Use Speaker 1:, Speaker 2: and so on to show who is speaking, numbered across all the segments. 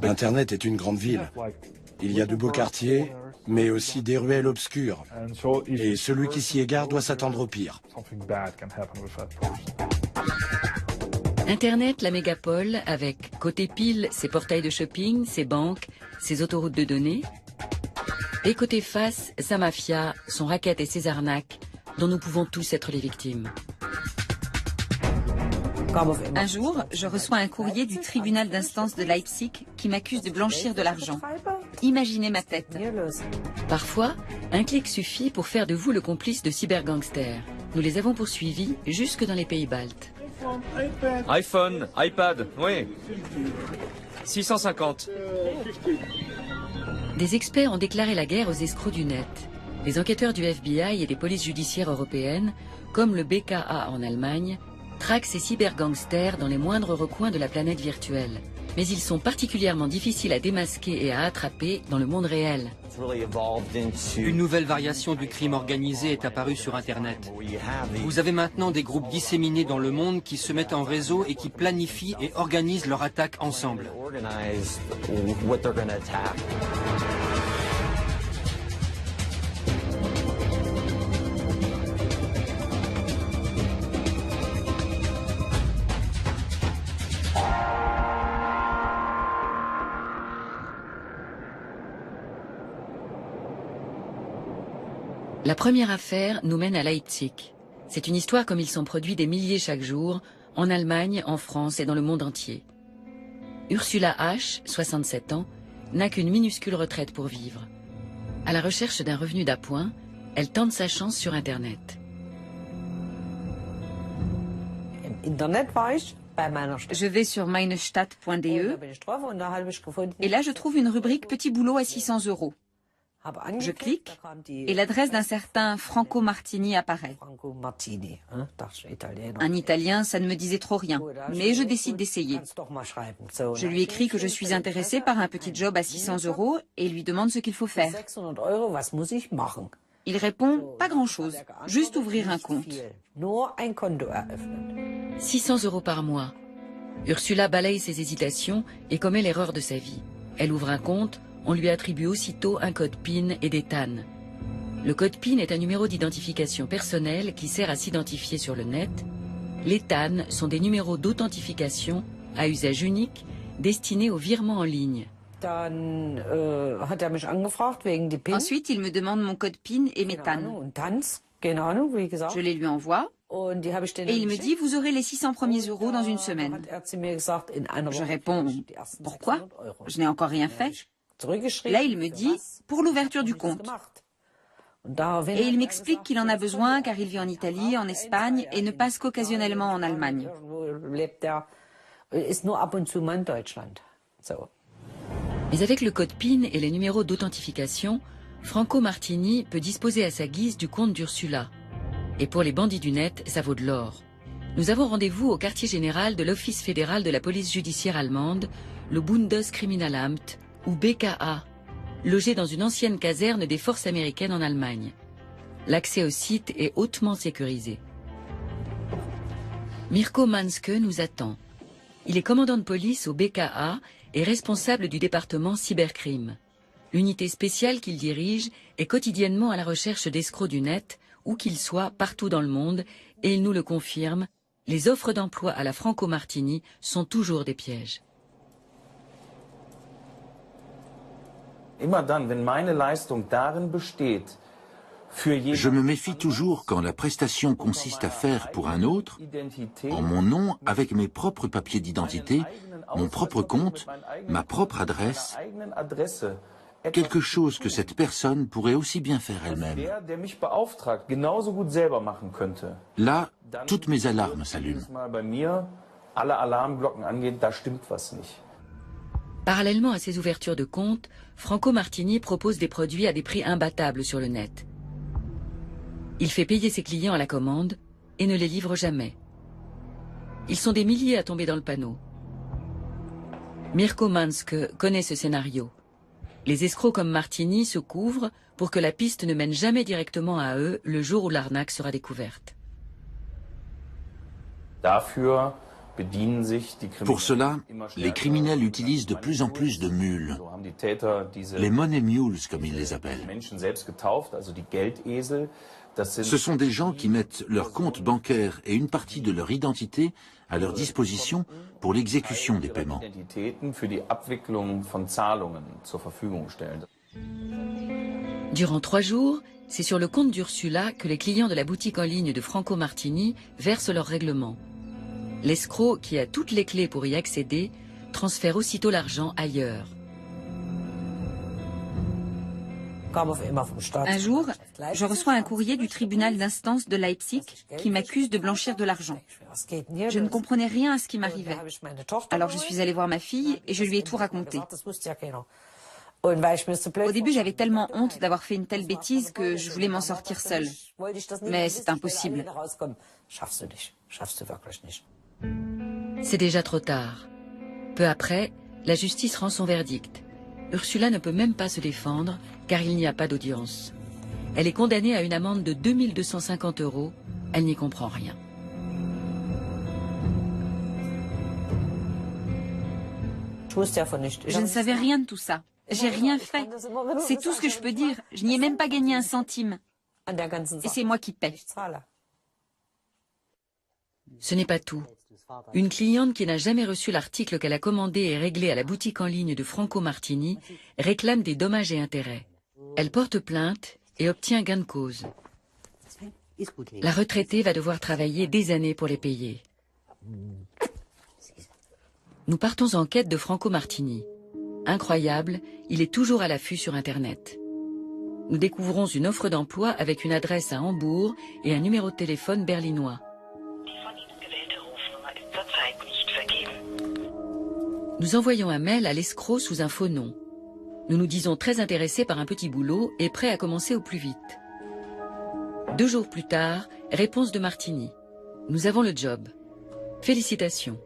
Speaker 1: Internet est une grande ville. Il y a de beaux quartiers, mais aussi des ruelles obscures. Et celui qui s'y égare doit s'attendre au pire.
Speaker 2: Internet, la mégapole, avec côté pile ses portails de shopping, ses banques, ses autoroutes de données. Et côté face, sa mafia, son racket et ses arnaques, dont nous pouvons tous être les victimes.
Speaker 3: Un jour, je reçois un courrier du tribunal d'instance de Leipzig qui m'accuse de blanchir de l'argent. Imaginez ma tête.
Speaker 2: Parfois, un clic suffit pour faire de vous le complice de cybergangsters. Nous les avons poursuivis jusque dans les pays baltes.
Speaker 4: iPhone, iPad, oui. 650.
Speaker 2: Des experts ont déclaré la guerre aux escrocs du net. Les enquêteurs du FBI et des polices judiciaires européennes, comme le BKA en Allemagne, traquent ces cybergangsters dans les moindres recoins de la planète virtuelle. Mais ils sont particulièrement difficiles à démasquer et à attraper dans le monde réel.
Speaker 5: Une nouvelle variation du crime organisé est apparue sur Internet. Vous avez maintenant des groupes disséminés dans le monde qui se mettent en réseau et qui planifient et organisent leur attaque ensemble.
Speaker 2: La première affaire nous mène à Leipzig. C'est une histoire comme ils sont produits des milliers chaque jour, en Allemagne, en France et dans le monde entier. Ursula H., 67 ans, n'a qu'une minuscule retraite pour vivre. À la recherche d'un revenu d'appoint, elle tente sa chance sur Internet.
Speaker 3: Je vais sur meinestadt.de et là je trouve une rubrique petit boulot à 600 €. Je clique et l'adresse d'un certain Franco Martini apparaît. Un Italien, ça ne me disait trop rien, mais je décide d'essayer. Je lui écris que je suis intéressée par un petit job à 600 € et lui demande ce qu'il faut faire. Il répond « pas grand-chose, juste ouvrir un compte ».
Speaker 2: 600 € par mois. Ursula balaye ses hésitations et commet l'erreur de sa vie. Elle ouvre un compte. On lui attribue aussitôt un code PIN et des TAN. Le code PIN est un numéro d'identification personnelle qui sert à s'identifier sur le net. Les TAN sont des numéros d'authentification à usage unique destinés au virement en ligne.
Speaker 3: Ensuite, il me demande mon code PIN et mes TAN. Je les lui envoie. Et il me dit, vous aurez les 600 premiers € dans une semaine. Je réponds, pourquoi? Je n'ai encore rien fait. Là, il me dit, pour l'ouverture du compte. Et il m'explique qu'il en a besoin car il vit en Italie, en Espagne et ne passe qu'occasionnellement en Allemagne.
Speaker 2: Mais avec le code PIN et les numéros d'authentification, Franco Martini peut disposer à sa guise du compte d'Ursula. Et pour les bandits du net, ça vaut de l'or. Nous avons rendez-vous au quartier général de l'Office fédéral de la police judiciaire allemande, le Bundeskriminalamt, ou BKA, logé dans une ancienne caserne des forces américaines en Allemagne. L'accès au site est hautement sécurisé. Mirko Manske nous attend. Il est commandant de police au BKA et responsable du département cybercrime. L'unité spéciale qu'il dirige est quotidiennement à la recherche d'escrocs du net, où qu'ils soient partout dans le monde, et il nous le confirme, les offres d'emploi à la Franco Martini sont toujours des pièges.
Speaker 6: Je me méfie toujours quand la prestation consiste à faire pour un autre, en mon nom, avec mes propres papiers d'identité, mon propre compte, ma propre adresse, quelque chose que cette personne pourrait aussi bien faire elle-même. Là, toutes mes alarmes s'allument.
Speaker 2: Parallèlement à ces ouvertures de compte, Franco Martini propose des produits à des prix imbattables sur le net. Il fait payer ses clients à la commande et ne les livre jamais. Ils sont des milliers à tomber dans le panneau. Mirko Manske connaît ce scénario. Les escrocs comme Martini se couvrent pour que la piste ne mène jamais directement à eux le jour où l'arnaque sera découverte.
Speaker 6: Pour cela, les criminels utilisent de plus en plus de mules, les money mules comme ils les appellent. Ce sont des gens qui mettent leur compte bancaire et une partie de leur identité à leur disposition pour l'exécution des paiements.
Speaker 2: Durant 3 jours, c'est sur le compte d'Ursula que les clients de la boutique en ligne de Franco Martini versent leur règlement. L'escroc, qui a toutes les clés pour y accéder, transfère aussitôt l'argent ailleurs.
Speaker 3: Un jour, je reçois un courrier du tribunal d'instance de Leipzig qui m'accuse de blanchir de l'argent. Je ne comprenais rien à ce qui m'arrivait. Alors je suis allée voir ma fille et je lui ai tout raconté. Au début, j'avais tellement honte d'avoir fait une telle bêtise que je voulais m'en sortir seule. Mais c'est impossible.
Speaker 2: C'est déjà trop tard. Peu après, la justice rend son verdict. Ursula ne peut même pas se défendre, car il n'y a pas d'audience. Elle est condamnée à une amende de 2 250 €. Elle n'y comprend rien.
Speaker 3: Je ne savais rien de tout ça. J'ai rien fait. C'est tout ce que je peux dire. Je n'y ai même pas gagné un centime. Et c'est moi qui paie.
Speaker 2: Ce n'est pas tout. Une cliente qui n'a jamais reçu l'article qu'elle a commandé et réglé à la boutique en ligne de Franco Martini réclame des dommages et intérêts. Elle porte plainte et obtient gain de cause. La retraitée va devoir travailler des années pour les payer. Nous partons en quête de Franco Martini. Incroyable, il est toujours à l'affût sur Internet. Nous découvrons une offre d'emploi avec une adresse à Hambourg et un numéro de téléphone berlinois. Nous envoyons un mail à l'escroc sous un faux nom. Nous nous disons très intéressés par un petit boulot et prêts à commencer au plus vite. 2 jours plus tard, réponse de Martini. Nous avons le job. Félicitations.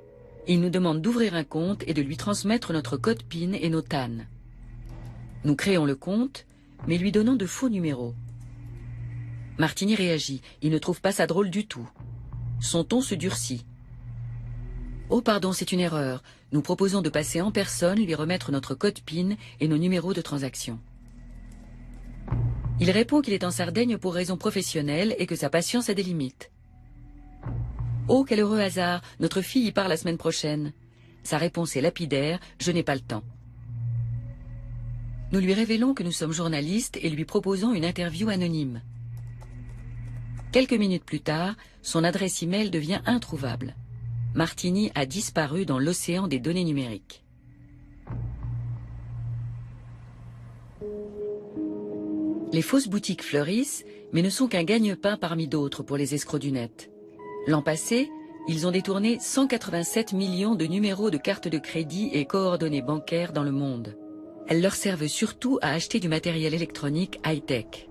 Speaker 2: Il nous demande d'ouvrir un compte et de lui transmettre notre code PIN et nos TAN. Nous créons le compte, mais lui donnons de faux numéros. Martini réagit. Il ne trouve pas ça drôle du tout. Son ton se durcit. Oh pardon, c'est une erreur. Nous proposons de passer en personne, lui remettre notre code PIN et nos numéros de transaction. Il répond qu'il est en Sardaigne pour raisons professionnelles et que sa patience a des limites. Oh, quel heureux hasard, notre fille y part la semaine prochaine. Sa réponse est lapidaire, je n'ai pas le temps. Nous lui révélons que nous sommes journalistes et lui proposons une interview anonyme. Quelques minutes plus tard, son adresse email devient introuvable. Martini a disparu dans l'océan des données numériques. Les fausses boutiques fleurissent, mais ne sont qu'un gagne-pain parmi d'autres pour les escrocs du net. L'an passé, ils ont détourné 187 millions de numéros de cartes de crédit et coordonnées bancaires dans le monde. Elles leur servent surtout à acheter du matériel électronique high-tech.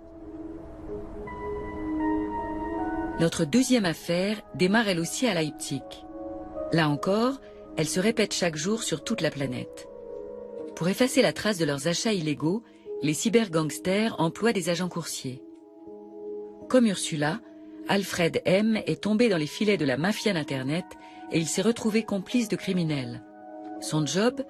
Speaker 2: Notre deuxième affaire démarre elle aussi à Leipzig. Là encore, elle se répète chaque jour sur toute la planète. Pour effacer la trace de leurs achats illégaux, les cybergangsters emploient des agents coursiers. Comme Ursula, Alfred M. est tombé dans les filets de la mafia d'Internet et il s'est retrouvé complice de criminels. Son job,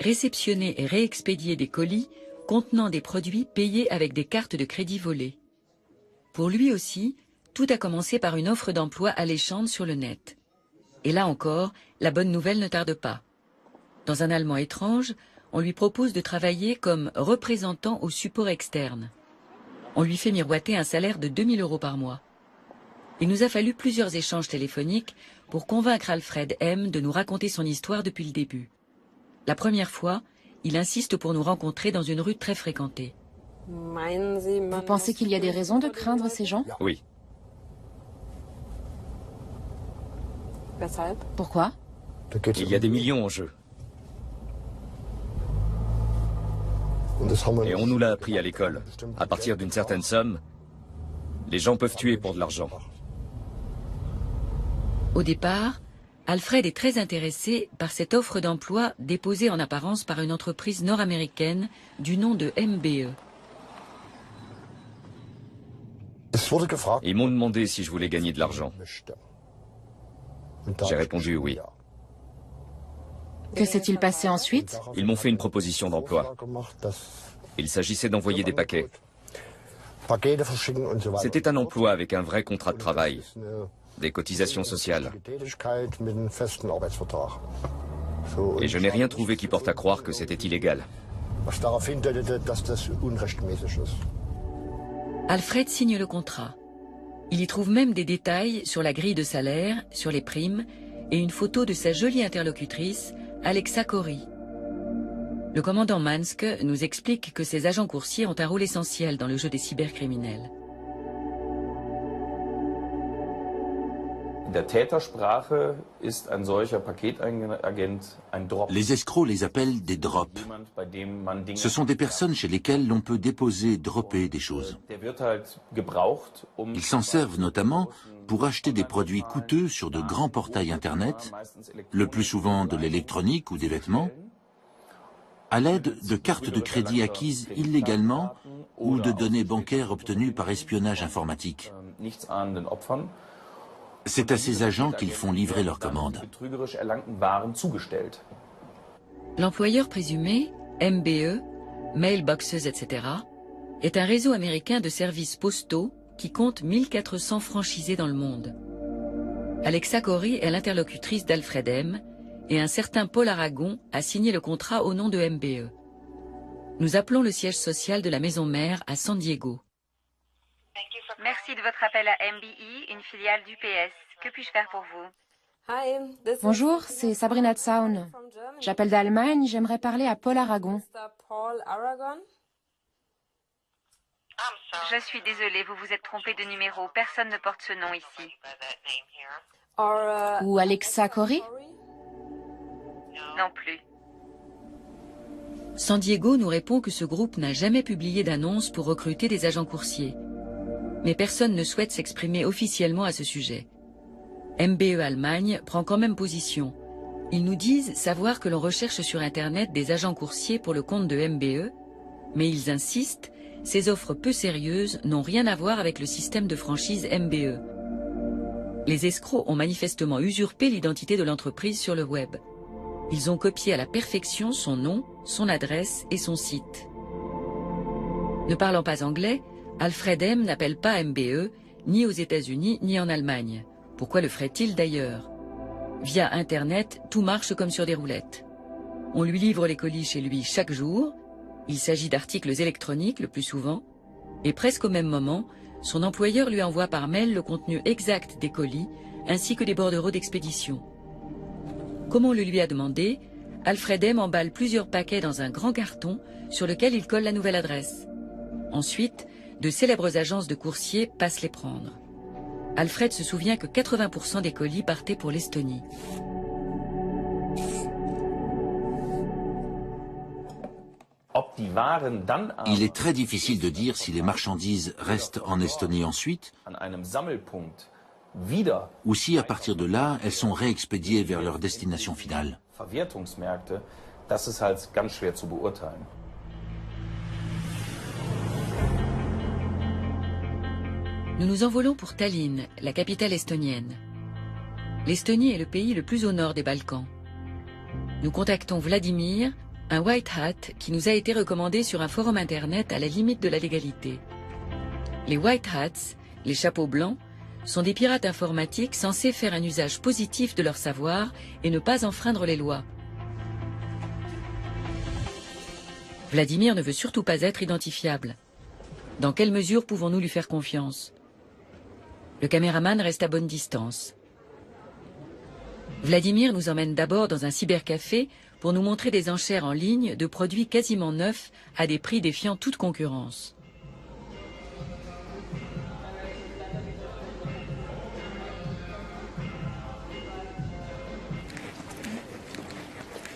Speaker 2: réceptionner et réexpédier des colis contenant des produits payés avec des cartes de crédit volées. Pour lui aussi, tout a commencé par une offre d'emploi alléchante sur le net. Et là encore, la bonne nouvelle ne tarde pas. Dans un allemand étrange, on lui propose de travailler comme représentant au support externe. On lui fait miroiter un salaire de 2 000 € par mois. Il nous a fallu plusieurs échanges téléphoniques pour convaincre Alfred M. de nous raconter son histoire depuis le début. La première fois, il insiste pour nous rencontrer dans une rue très fréquentée.
Speaker 7: Vous pensez qu'il y a des raisons de craindre ces gens?
Speaker 4: Oui.
Speaker 7: Pourquoi?
Speaker 4: Il y a des millions en jeu. Et on nous l'a appris à l'école. À partir d'une certaine somme, les gens peuvent tuer pour de l'argent.
Speaker 2: Au départ, Alfred est très intéressé par cette offre d'emploi déposée en apparence par une entreprise nord-américaine du nom de MBE.
Speaker 4: Ils m'ont demandé si je voulais gagner de l'argent. J'ai répondu oui.
Speaker 7: Que s'est-il passé ensuite?
Speaker 4: Ils m'ont fait une proposition d'emploi. Il s'agissait d'envoyer des paquets. C'était un emploi avec un vrai contrat de travail, des cotisations sociales. Et je n'ai rien trouvé qui porte à croire que c'était illégal.
Speaker 2: Alfred signe le contrat. Il y trouve même des détails sur la grille de salaire, sur les primes, et une photo de sa jolie interlocutrice, Alexa Corey. Le commandant Mansk nous explique que ces agents coursiers ont un rôle essentiel dans le jeu des cybercriminels.
Speaker 6: Les escrocs les appellent des drops. Ce sont des personnes chez lesquelles l'on peut déposer, dropper des choses. Ils s'en servent notamment pour acheter des produits coûteux sur de grands portails Internet, le plus souvent de l'électronique ou des vêtements, à l'aide de cartes de crédit acquises illégalement ou de données bancaires obtenues par espionnage informatique. C'est à ces agents qu'ils font livrer leurs commandes.
Speaker 2: L'employeur présumé, MBE, Mailboxes, etc., est un réseau américain de services postaux qui compte 1400 franchisés dans le monde. Alexa Corey est l'interlocutrice d'Alfred M. et un certain Paul Aragon a signé le contrat au nom de MBE. Nous appelons le siège social de la maison mère à San Diego.
Speaker 3: Merci de votre appel à MBE, une filiale d'UPS. Que puis-je faire pour vous?
Speaker 7: Bonjour, c'est Sabrina Zaun. J'appelle d'Allemagne, j'aimerais parler à Paul Aragon.
Speaker 3: Je suis désolée, vous vous êtes trompé de numéro. Personne ne porte ce nom ici.
Speaker 7: Ou Alexa Corey?
Speaker 3: Non plus.
Speaker 2: San Diego nous répond que ce groupe n'a jamais publié d'annonce pour recruter des agents coursiers. Mais personne ne souhaite s'exprimer officiellement à ce sujet. MBE Allemagne prend quand même position. Ils nous disent savoir que l'on recherche sur Internet des agents coursiers pour le compte de MBE, mais ils insistent, ces offres peu sérieuses n'ont rien à voir avec le système de franchise MBE. Les escrocs ont manifestement usurpé l'identité de l'entreprise sur le web. Ils ont copié à la perfection son nom, son adresse et son site. Ne parlant pas anglais, Alfred M. n'appelle pas MBE, ni aux États-Unis, ni en Allemagne. Pourquoi le ferait-il d'ailleurs? Via Internet, tout marche comme sur des roulettes. On lui livre les colis chez lui chaque jour. Il s'agit d'articles électroniques le plus souvent. Et presque au même moment, son employeur lui envoie par mail le contenu exact des colis, ainsi que des bordereaux d'expédition. Comme on le lui a demandé, Alfred M. emballe plusieurs paquets dans un grand carton sur lequel il colle la nouvelle adresse. Ensuite, de célèbres agences de coursiers passent les prendre. Alfred se souvient que 80% des colis partaient pour l'Estonie.
Speaker 6: Il est très difficile de dire si les marchandises restent en Estonie ensuite, ou si à partir de là, elles sont réexpédiées vers leur destination finale.
Speaker 2: Nous nous envolons pour Tallinn, la capitale estonienne. L'Estonie est le pays le plus au nord des Balkans. Nous contactons Vladimir, un white hat qui nous a été recommandé sur un forum internet à la limite de la légalité. Les white hats, les chapeaux blancs, sont des pirates informatiques censés faire un usage positif de leur savoir et ne pas enfreindre les lois. Vladimir ne veut surtout pas être identifiable. Dans quelle mesure pouvons-nous lui faire confiance? Le caméraman reste à bonne distance. Vladimir nous emmène d'abord dans un cybercafé pour nous montrer des enchères en ligne de produits quasiment neufs à des prix défiant toute concurrence.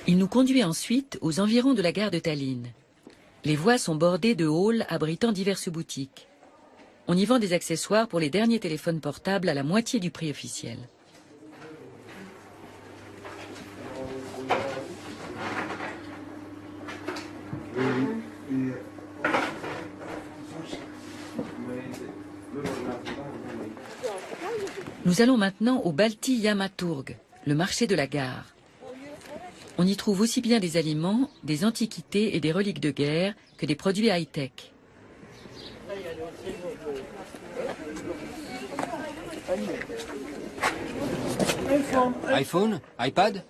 Speaker 2: Il nous conduit ensuite aux environs de la gare de Tallinn. Les voies sont bordées de halls abritant diverses boutiques. On y vend des accessoires pour les derniers téléphones portables à la moitié du prix officiel. Nous allons maintenant au Balti Yamaturg, le marché de la gare. On y trouve aussi bien des aliments, des antiquités et des reliques de guerre que des produits high-tech.
Speaker 5: iPhone? iPad?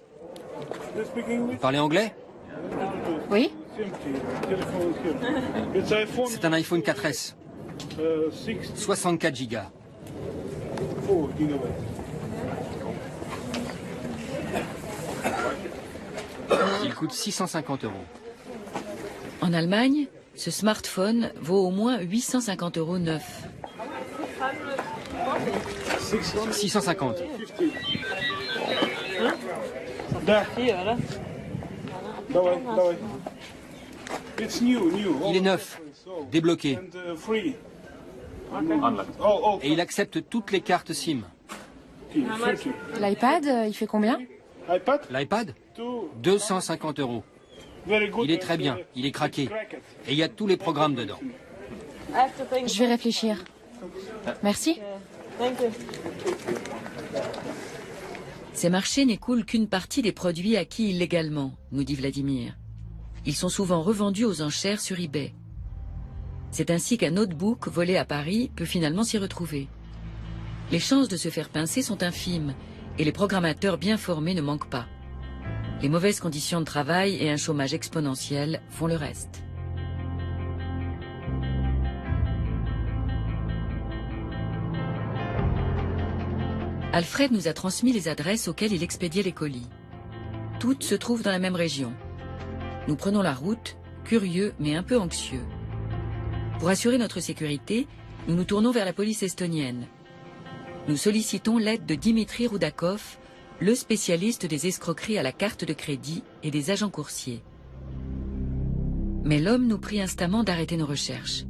Speaker 5: Vous parlez anglais?
Speaker 7: Oui?
Speaker 5: C'est un iPhone 4S. 64 Go. Il coûte 650 €.
Speaker 2: En Allemagne, ce smartphone vaut au moins 850 € neuf.
Speaker 5: 650. Il est neuf, débloqué. Et il accepte toutes les cartes SIM.
Speaker 7: L'iPad, il fait combien?
Speaker 5: L'iPad? 250 €. Il est très bien, il est craqué. Et il y a tous les programmes dedans.
Speaker 7: Je vais réfléchir. Merci.
Speaker 2: Ces marchés n'écoulent qu'une partie des produits acquis illégalement, nous dit Vladimir. Ils sont souvent revendus aux enchères sur eBay. C'est ainsi qu'un notebook volé à Paris peut finalement s'y retrouver. Les chances de se faire pincer sont infimes et les programmateurs bien formés ne manquent pas. Les mauvaises conditions de travail et un chômage exponentiel font le reste. Alfred nous a transmis les adresses auxquelles il expédiait les colis. Toutes se trouvent dans la même région. Nous prenons la route, curieux mais un peu anxieux. Pour assurer notre sécurité, nous nous tournons vers la police estonienne. Nous sollicitons l'aide de Dimitri Roudakov, le spécialiste des escroqueries à la carte de crédit et des agents coursiers. Mais l'homme nous prie instamment d'arrêter nos recherches.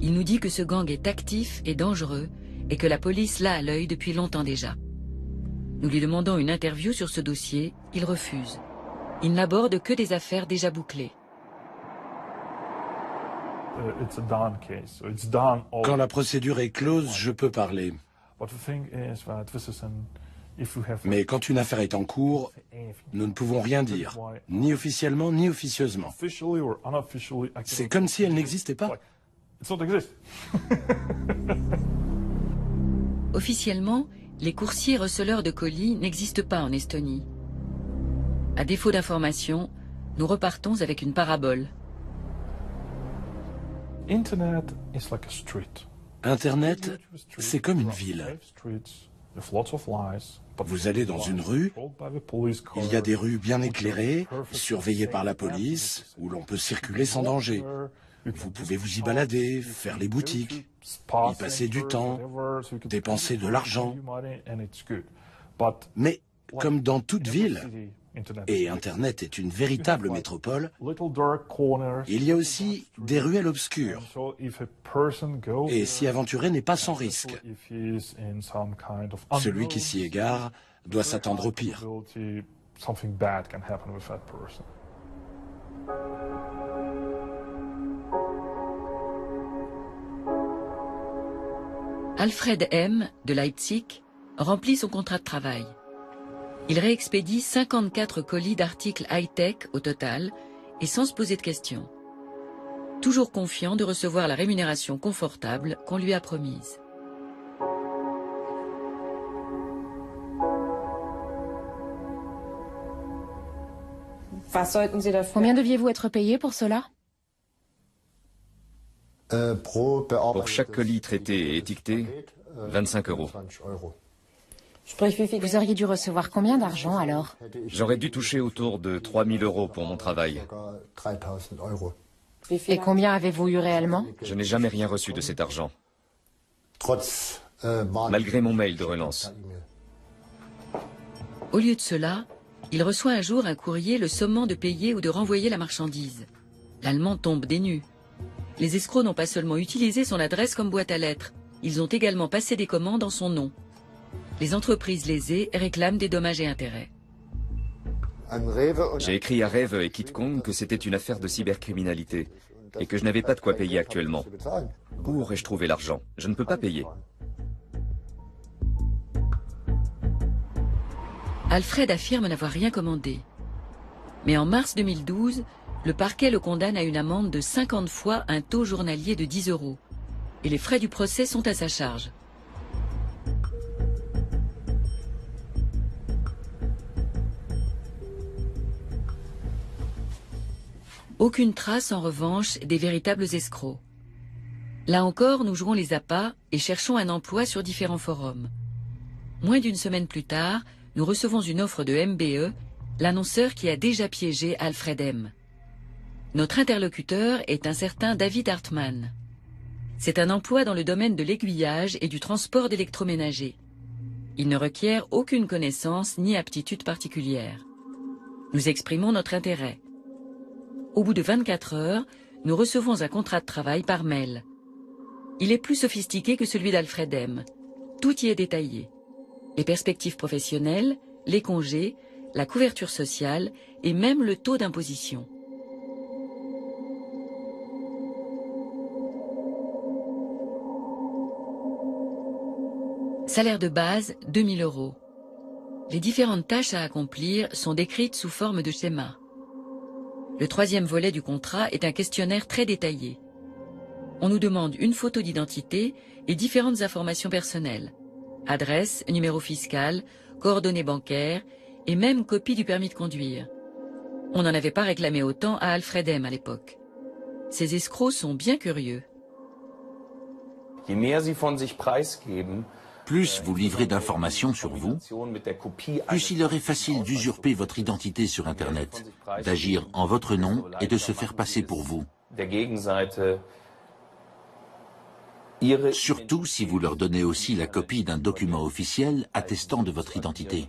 Speaker 2: Il nous dit que ce gang est actif et dangereux et que la police l'a à l'œil depuis longtemps déjà. Nous lui demandons une interview sur ce dossier, il refuse. Il n'aborde que des affaires déjà bouclées.
Speaker 1: Quand la procédure est close, je peux parler. Mais quand une affaire est en cours, nous ne pouvons rien dire, ni officiellement ni officieusement. C'est comme si elle n'existait pas.
Speaker 2: Officiellement, les coursiers receleurs de colis n'existent pas en Estonie. À défaut d'informations, nous repartons avec une parabole.
Speaker 1: Internet, c'est comme une ville. Vous allez dans une rue, il y a des rues bien éclairées, surveillées par la police, où l'on peut circuler sans danger. Vous pouvez vous y balader, faire les boutiques, y passer du temps, dépenser de l'argent. Mais comme dans toute ville, et Internet est une véritable métropole, il y a aussi des ruelles obscures. Et s'y aventurer n'est pas sans risque. Celui qui s'y égare doit s'attendre au pire.
Speaker 2: Alfred M., de Leipzig, remplit son contrat de travail. Il réexpédie 54 colis d'articles high-tech au total et sans se poser de questions. Toujours confiant de recevoir la rémunération confortable qu'on lui a promise.
Speaker 7: Combien deviez-vous être payé pour cela?
Speaker 4: Pour chaque colis traité et étiqueté, 25 €.
Speaker 7: Vous auriez dû recevoir combien d'argent alors?
Speaker 4: J'aurais dû toucher autour de 3 000 € pour mon travail.
Speaker 7: Et combien avez-vous eu réellement?
Speaker 4: Je n'ai jamais rien reçu de cet argent, malgré mon mail de relance.
Speaker 2: Au lieu de cela, il reçoit un jour un courrier le sommant de payer ou de renvoyer la marchandise. L'Allemand tombe des nues. Les escrocs n'ont pas seulement utilisé son adresse comme boîte à lettres, ils ont également passé des commandes en son nom. Les entreprises lésées réclament des dommages et intérêts.
Speaker 4: J'ai écrit à Rewe et KitKong que c'était une affaire de cybercriminalité et que je n'avais pas de quoi payer actuellement. Où aurais-je trouvé l'argent? Je ne peux pas payer.
Speaker 2: Alfred affirme n'avoir rien commandé. Mais en mars 2012, le parquet le condamne à une amende de 50 fois un taux journalier de 10 €. Et les frais du procès sont à sa charge. Aucune trace, en revanche, des véritables escrocs. Là encore, nous jouons les appâts et cherchons un emploi sur différents forums. Moins d'une semaine plus tard, nous recevons une offre de MBE, l'annonceur qui a déjà piégé Alfred M. Notre interlocuteur est un certain David Hartmann. C'est un emploi dans le domaine de l'aiguillage et du transport d'électroménager. Il ne requiert aucune connaissance ni aptitude particulière. Nous exprimons notre intérêt. Au bout de 24 heures, nous recevons un contrat de travail par mail. Il est plus sophistiqué que celui d'Alfred M. Tout y est détaillé. Les perspectives professionnelles, les congés, la couverture sociale et même le taux d'imposition. Salaire de base, 2 000 €. Les différentes tâches à accomplir sont décrites sous forme de schéma. Le troisième volet du contrat est un questionnaire très détaillé. On nous demande une photo d'identité et différentes informations personnelles. Adresse, numéro fiscal, coordonnées bancaires et même copie du permis de conduire. On n'en avait pas réclamé autant à Alfred M. à l'époque. Ces escrocs sont bien curieux.
Speaker 6: Plus vous livrez d'informations sur vous, plus il leur est facile d'usurper votre identité sur Internet, d'agir en votre nom et de se faire passer pour vous. Surtout si vous leur donnez aussi la copie d'un document officiel attestant de votre identité.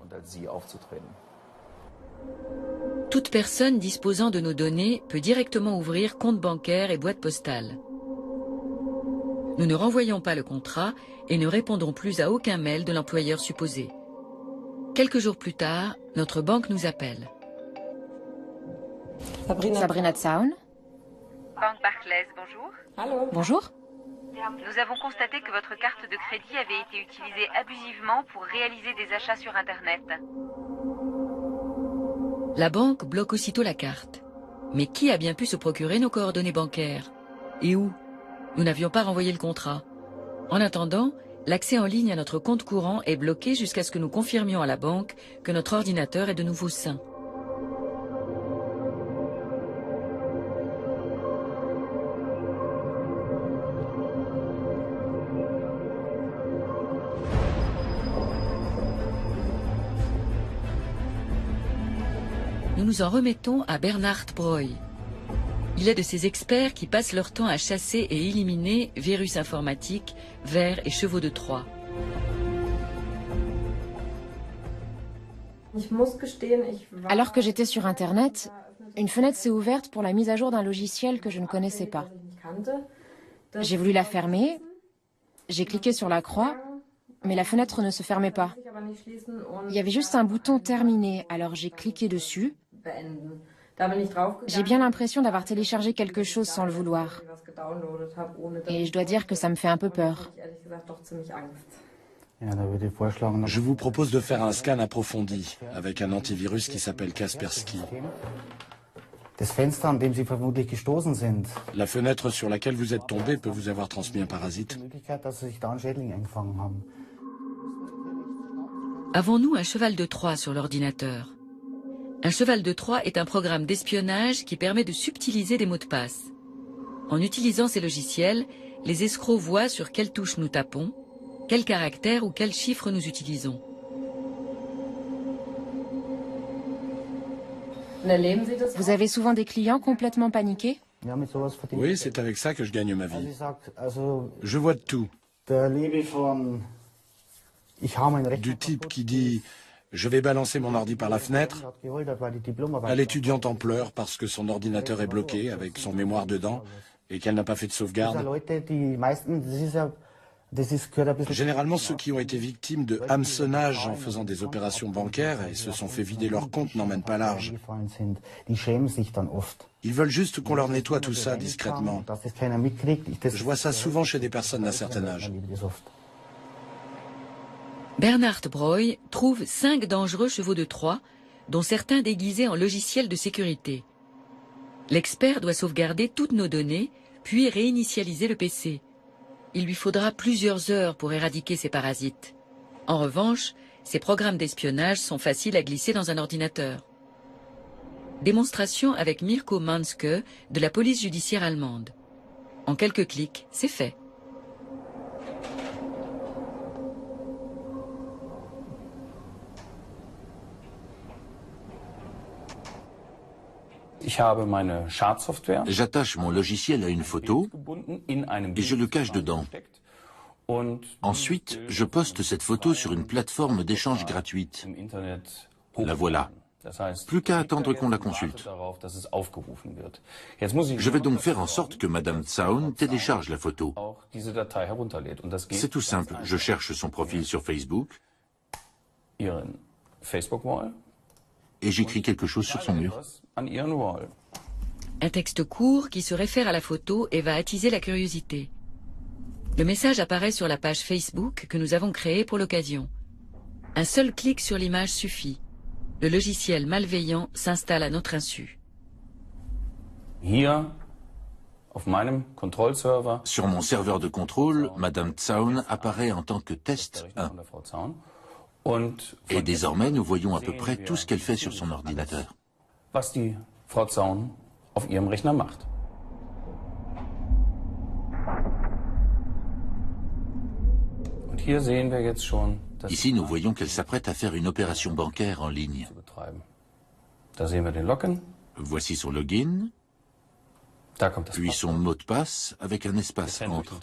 Speaker 2: Toute personne disposant de nos données peut directement ouvrir compte bancaire et boîte postale. Nous ne renvoyons pas le contrat et ne répondons plus à aucun mail de l'employeur supposé. Quelques jours plus tard, notre banque nous appelle.
Speaker 7: Sabrina Zaun.
Speaker 3: Banque Barclays, bonjour.
Speaker 7: Allô. Bonjour.
Speaker 3: Nous avons constaté que votre carte de crédit avait été utilisée abusivement pour réaliser des achats sur Internet.
Speaker 2: La banque bloque aussitôt la carte. Mais qui a bien pu se procurer nos coordonnées bancaires? Et où? Nous n'avions pas renvoyé le contrat. En attendant, l'accès en ligne à notre compte courant est bloqué jusqu'à ce que nous confirmions à la banque que notre ordinateur est de nouveau sain. Nous nous en remettons à Bernhard Breu. Il est de ces experts qui passent leur temps à chasser et éliminer virus informatiques, vers et chevaux de Troie.
Speaker 7: Alors que j'étais sur Internet, une fenêtre s'est ouverte pour la mise à jour d'un logiciel que je ne connaissais pas. J'ai voulu la fermer, j'ai cliqué sur la croix, mais la fenêtre ne se fermait pas. Il y avait juste un bouton terminé, alors j'ai cliqué dessus. J'ai bien l'impression d'avoir téléchargé quelque chose sans le vouloir. Et je dois dire que ça me fait un peu peur.
Speaker 1: Je vous propose de faire un scan approfondi avec un antivirus qui s'appelle Kaspersky. La fenêtre sur laquelle vous êtes tombé peut vous avoir transmis un parasite.
Speaker 2: Avons-nous un cheval de Troie sur l'ordinateur? Un cheval de Troie est un programme d'espionnage qui permet de subtiliser des mots de passe. En utilisant ces logiciels, les escrocs voient sur quelle touche nous tapons, quel caractère ou quel chiffre nous utilisons.
Speaker 7: Vous avez souvent des clients complètement paniqués?
Speaker 1: Oui, c'est avec ça que je gagne ma vie. Je vois de tout. Du type qui dit « je vais balancer mon ordi par la fenêtre » à l'étudiante en pleurs parce que son ordinateur est bloqué avec son mémoire dedans et qu'elle n'a pas fait de sauvegarde. Généralement ceux qui ont été victimes de hameçonnage en faisant des opérations bancaires et se sont fait vider leur compte n'emmènent pas large. Ils veulent juste qu'on leur nettoie tout ça discrètement. Je vois ça souvent chez des personnes d'un certain âge.
Speaker 2: Bernhard Breuil trouve 5 dangereux chevaux de Troie, dont certains déguisés en logiciels de sécurité. L'expert doit sauvegarder toutes nos données, puis réinitialiser le PC. Il lui faudra plusieurs heures pour éradiquer ces parasites. En revanche, ces programmes d'espionnage sont faciles à glisser dans un ordinateur. Démonstration avec Mirko Manske de la police judiciaire allemande. En quelques clics, c'est fait.
Speaker 6: J'attache mon logiciel à une photo et je le cache dedans. Ensuite, je poste cette photo sur une plateforme d'échange gratuite. La voilà. Plus qu'à attendre qu'on la consulte. Je vais donc faire en sorte que Madame Zaun télécharge la photo. C'est tout simple. Je cherche son profil sur Facebook et j'écris quelque chose sur son mur.
Speaker 2: Un texte court qui se réfère à la photo et va attiser la curiosité. Le message apparaît sur la page Facebook que nous avons créée pour l'occasion. Un seul clic sur l'image suffit. Le logiciel malveillant s'installe à notre insu.
Speaker 6: Sur mon serveur de contrôle, Madame Zaun apparaît en tant que test 1. Et désormais, nous voyons à peu près tout ce qu'elle fait sur son ordinateur. Ici, nous voyons qu'elle s'apprête à faire une opération bancaire en ligne. Voici son login, puis son mot de passe avec un espace entre.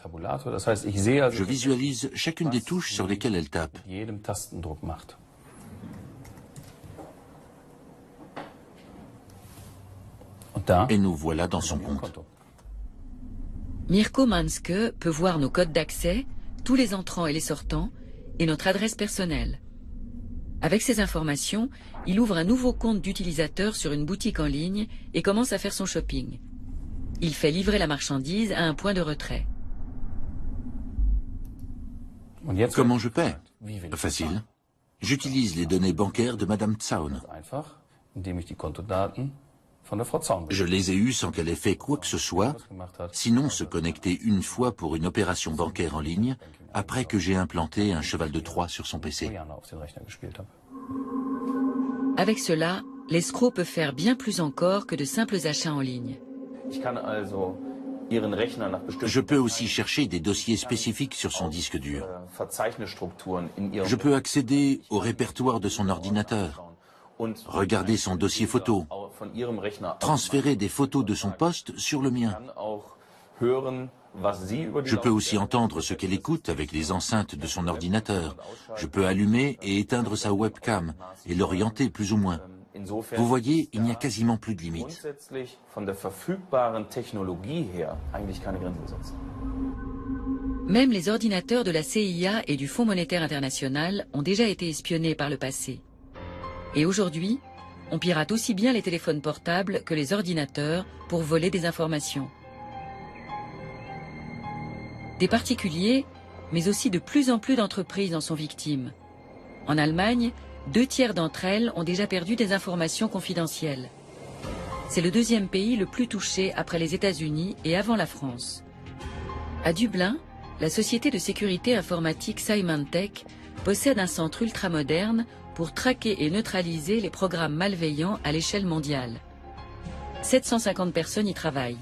Speaker 6: Je visualise chacune des touches sur lesquelles elle tape. Et nous voilà dans son compte.
Speaker 2: Mirko Manske peut voir nos codes d'accès, tous les entrants et les sortants, et notre adresse personnelle. Avec ces informations, il ouvre un nouveau compte d'utilisateur sur une boutique en ligne et commence à faire son shopping. Il fait livrer la marchandise à un point de retrait.
Speaker 6: Comment je paie? Facile. J'utilise les données bancaires de Madame Zaun. Je les ai eues sans qu'elle ait fait quoi que ce soit, sinon se connecter une fois pour une opération bancaire en ligne, après que j'ai implanté un cheval de Troie sur son PC.
Speaker 2: Avec cela, l'escroc peut faire bien plus encore que de simples achats en ligne.
Speaker 6: Je peux aussi chercher des dossiers spécifiques sur son disque dur. Je peux accéder au répertoire de son ordinateur, regarder son dossier photo, transférer des photos de son poste sur le mien. Je peux aussi entendre ce qu'elle écoute avec les enceintes de son ordinateur. Je peux allumer et éteindre sa webcam et l'orienter plus ou moins. Vous voyez, il n'y a quasiment plus de limites.
Speaker 2: Même les ordinateurs de la CIA et du Fonds monétaire international ont déjà été espionnés par le passé. Et aujourd'hui, on pirate aussi bien les téléphones portables que les ordinateurs pour voler des informations. Des particuliers, mais aussi de plus en plus d'entreprises en sont victimes. En Allemagne, 2/3 d'entre elles ont déjà perdu des informations confidentielles. C'est le deuxième pays le plus touché après les États-Unis et avant la France. À Dublin, la société de sécurité informatique Symantec possède un centre ultramoderne pour traquer et neutraliser les programmes malveillants à l'échelle mondiale. 750 personnes y travaillent.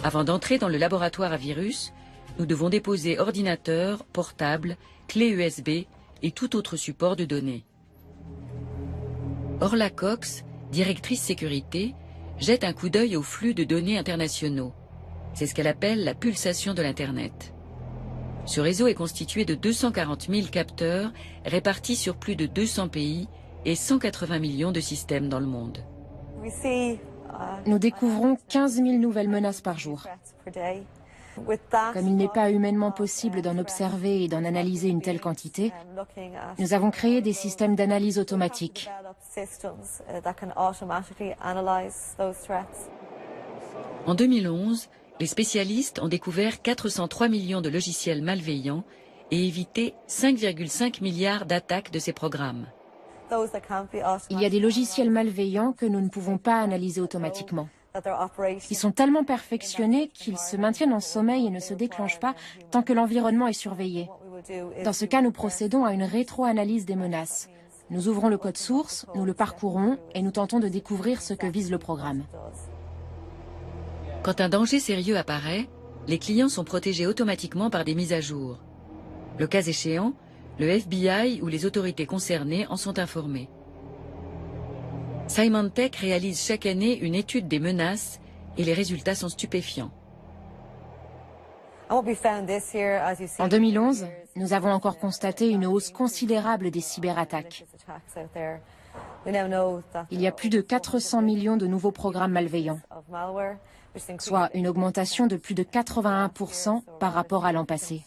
Speaker 2: Avant d'entrer dans le laboratoire à virus, nous devons déposer ordinateurs, portables, clés USB et tout autre support de données. Orla Cox, directrice sécurité, jette un coup d'œil au flux de données internationaux. C'est ce qu'elle appelle la pulsation de l'Internet. Ce réseau est constitué de 240 000 capteurs répartis sur plus de 200 pays et 180 millions de systèmes dans le monde.
Speaker 7: Nous découvrons 15 000 nouvelles menaces par jour. Comme il n'est pas humainement possible d'en observer et d'en analyser une telle quantité, nous avons créé des systèmes d'analyse automatique.
Speaker 2: En 2011, les spécialistes ont découvert 403 millions de logiciels malveillants et éviter 5,5 milliards d'attaques de ces programmes.
Speaker 7: Il y a des logiciels malveillants que nous ne pouvons pas analyser automatiquement. Ils sont tellement perfectionnés qu'ils se maintiennent en sommeil et ne se déclenchent pas tant que l'environnement est surveillé. Dans ce cas, nous procédons à une rétro-analyse des menaces. Nous ouvrons le code source, nous le parcourons et nous tentons de découvrir ce que vise le programme.
Speaker 2: Quand un danger sérieux apparaît, les clients sont protégés automatiquement par des mises à jour. Le cas échéant, le FBI ou les autorités concernées en sont informés. Symantec réalise chaque année une étude des menaces et les résultats sont stupéfiants.
Speaker 7: En 2011, nous avons encore constaté une hausse considérable des cyberattaques. Il y a plus de 400 millions de nouveaux programmes malveillants, soit une augmentation de plus de 81% par rapport à l'an passé.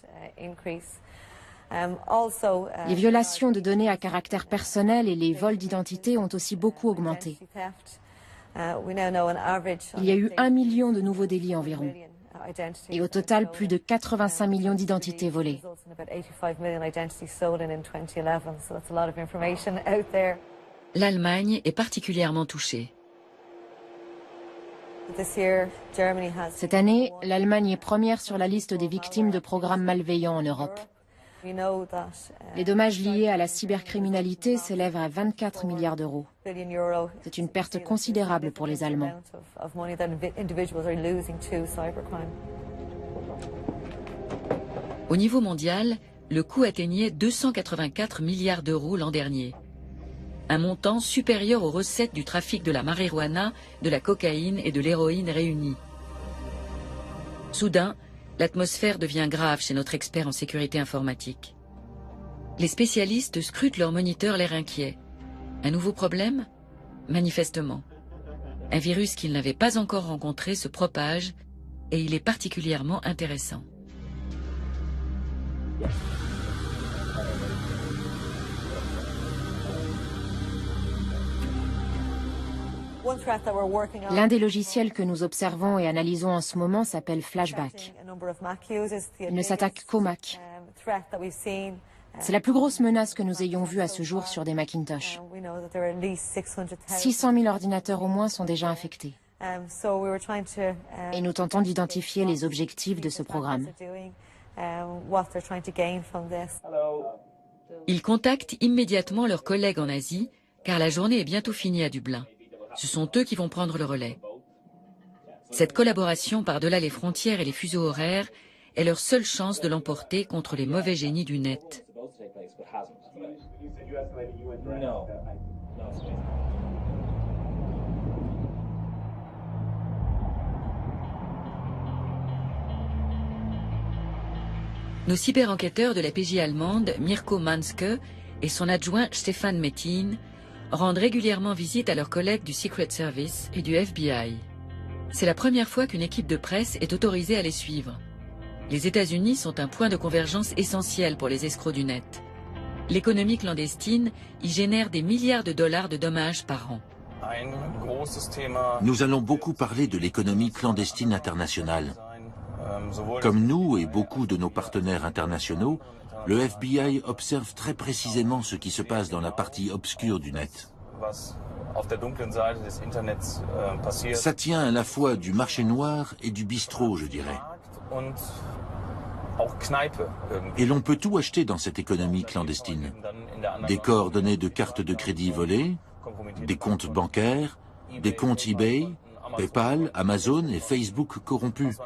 Speaker 7: Les violations de données à caractère personnel et les vols d'identité ont aussi beaucoup augmenté. Il y a eu 1 million de nouveaux délits environ. Et au total, plus de 85 millions d'identités volées.
Speaker 2: L'Allemagne est particulièrement touchée.
Speaker 7: Cette année, l'Allemagne est première sur la liste des victimes de programmes malveillants en Europe. Les dommages liés à la cybercriminalité s'élèvent à 24 milliards d'euros. C'est une perte considérable pour les Allemands.
Speaker 2: Au niveau mondial, le coût atteignait 284 milliards d'euros l'an dernier. Un montant supérieur aux recettes du trafic de la marijuana, de la cocaïne et de l'héroïne réunies. Soudain, l'atmosphère devient grave chez notre expert en sécurité informatique. Les spécialistes scrutent leurs moniteurs l'air inquiet. Un nouveau problème? Manifestement. Un virus qu'ils n'avaient pas encore rencontré se propage et il est particulièrement intéressant.
Speaker 7: L'un des logiciels que nous observons et analysons en ce moment s'appelle Flashback. Il ne s'attaque qu'aux Mac. C'est la plus grosse menace que nous ayons vue à ce jour sur des Macintosh. 600 000 ordinateurs au moins sont déjà infectés. Et nous tentons d'identifier les objectifs de ce programme.
Speaker 2: Ils contactent immédiatement leurs collègues en Asie, car la journée est bientôt finie à Dublin. Ce sont eux qui vont prendre le relais. Cette collaboration par-delà les frontières et les fuseaux horaires est leur seule chance de l'emporter contre les mauvais génies du net. Nos cyber-enquêteurs de la PJ allemande, Mirko Manske, et son adjoint Stefan Mettin, rendent régulièrement visite à leurs collègues du Secret Service et du FBI. C'est la première fois qu'une équipe de presse est autorisée à les suivre. Les États-Unis sont un point de convergence essentiel pour les escrocs du net. L'économie clandestine y génère des milliards de dollars de dommages par an.
Speaker 6: Nous allons beaucoup parler de l'économie clandestine internationale. Comme nous et beaucoup de nos partenaires internationaux, le FBI observe très précisément ce qui se passe dans la partie obscure du net. Ça tient à la fois du marché noir et du bistrot, je dirais. Et l'on peut tout acheter dans cette économie clandestine. Des coordonnées de cartes de crédit volées, des comptes bancaires, des comptes eBay, PayPal, Amazon et Facebook corrompus.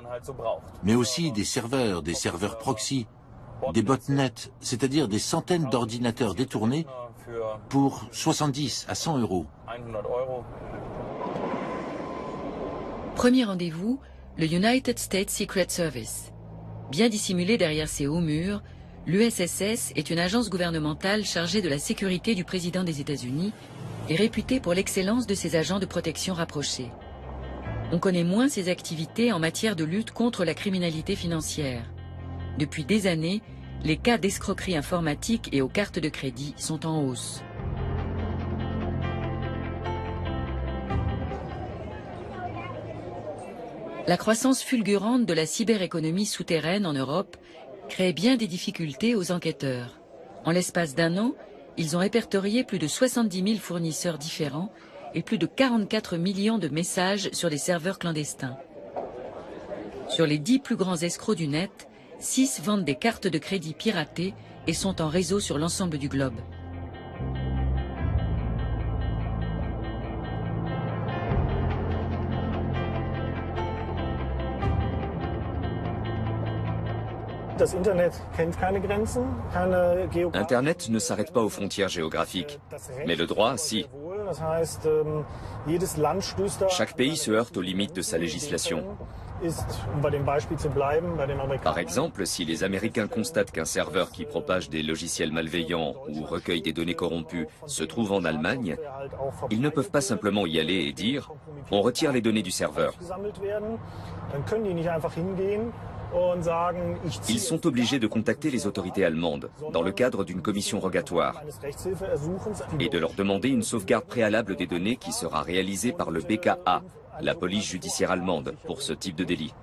Speaker 6: Mais aussi des serveurs proxy, des botnets, c'est-à-dire des centaines d'ordinateurs détournés pour 70 à 100 euros.
Speaker 2: Premier rendez-vous, le United States Secret Service. Bien dissimulé derrière ses hauts murs, l'USSS est une agence gouvernementale chargée de la sécurité du président des États-Unis et réputée pour l'excellence de ses agents de protection rapprochés. On connaît moins ses activités en matière de lutte contre la criminalité financière. Depuis des années, les cas d'escroquerie informatique et aux cartes de crédit sont en hausse. La croissance fulgurante de la cyberéconomie souterraine en Europe créait bien des difficultés aux enquêteurs. En l'espace d'un an, ils ont répertorié plus de 70 000 fournisseurs différents et plus de 44 millions de messages sur des serveurs clandestins. Sur les 10 plus grands escrocs du net, 6 vendent des cartes de crédit piratées et sont en réseau sur l'ensemble du globe.
Speaker 4: Internet ne s'arrête pas aux frontières géographiques, mais le droit, si. Chaque pays se heurte aux limites de sa législation. Par exemple, si les Américains constatent qu'un serveur qui propage des logiciels malveillants ou recueille des données corrompues se trouve en Allemagne, ils ne peuvent pas simplement y aller et dire « on retire les données du serveur ». Ils sont obligés de contacter les autorités allemandes dans le cadre d'une commission rogatoire et de leur demander une sauvegarde préalable des données qui sera réalisée par le BKA, la police judiciaire allemande, pour ce type de délit.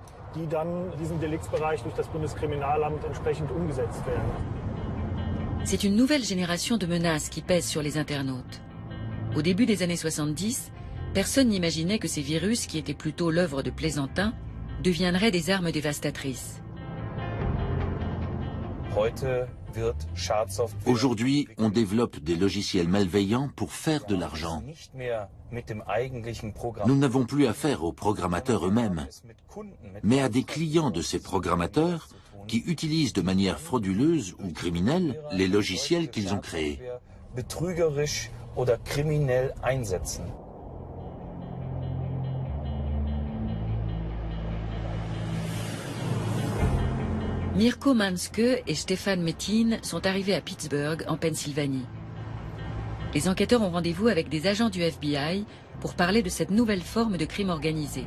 Speaker 2: C'est une nouvelle génération de menaces qui pèse sur les internautes. Au début des années 70, personne n'imaginait que ces virus, qui étaient plutôt l'œuvre de plaisantins, deviendraient des armes dévastatrices.
Speaker 6: Aujourd'hui, on développe des logiciels malveillants pour faire de l'argent. Nous n'avons plus affaire aux programmateurs eux-mêmes, mais à des clients de ces programmateurs qui utilisent de manière frauduleuse ou criminelle les logiciels qu'ils ont créés.
Speaker 2: Mirko Manske et Stefan Metin sont arrivés à Pittsburgh, en Pennsylvanie. Les enquêteurs ont rendez-vous avec des agents du FBI pour parler de cette nouvelle forme de crime organisé.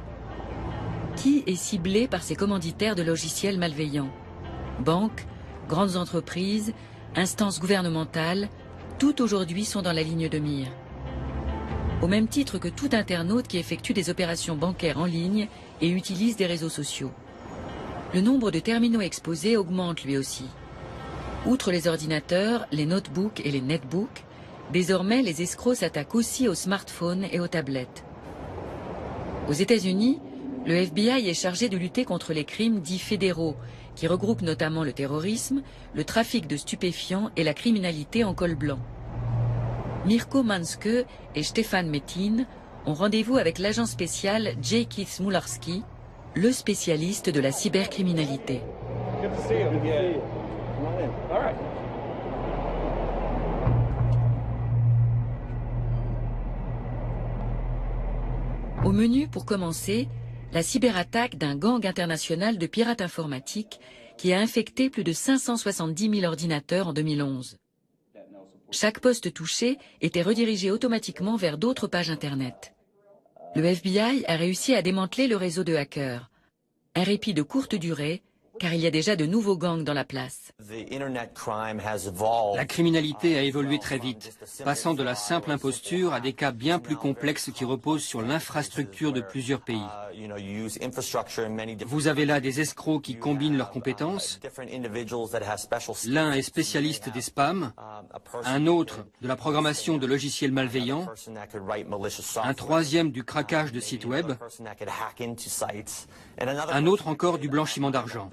Speaker 2: Qui est ciblé par ces commanditaires de logiciels malveillants? Banques, grandes entreprises, instances gouvernementales, toutes aujourd'hui sont dans la ligne de mire. Au même titre que tout internaute qui effectue des opérations bancaires en ligne et utilise des réseaux sociaux. Le nombre de terminaux exposés augmente lui aussi. Outre les ordinateurs, les notebooks et les netbooks, désormais les escrocs s'attaquent aussi aux smartphones et aux tablettes. Aux États-Unis, le FBI est chargé de lutter contre les crimes dits fédéraux, qui regroupent notamment le terrorisme, le trafic de stupéfiants et la criminalité en col blanc. Mirko Manske et Stefan Metin ont rendez-vous avec l'agent spécial J. Keith Mularski, le spécialiste de la cybercriminalité. Au menu, pour commencer, la cyberattaque d'un gang international de pirates informatiques qui a infecté plus de 570 000 ordinateurs en 2011. Chaque poste touché était redirigé automatiquement vers d'autres pages Internet. Le FBI a réussi à démanteler le réseau de hackers. Un répit de courte durée, car il y a déjà de nouveaux gangs dans la place.
Speaker 5: La criminalité a évolué très vite, passant de la simple imposture à des cas bien plus complexes qui reposent sur l'infrastructure de plusieurs pays. Vous avez là des escrocs qui combinent leurs compétences. L'un est spécialiste des spams, un autre de la programmation de logiciels malveillants, un troisième du craquage de sites web, un autre encore du blanchiment d'argent.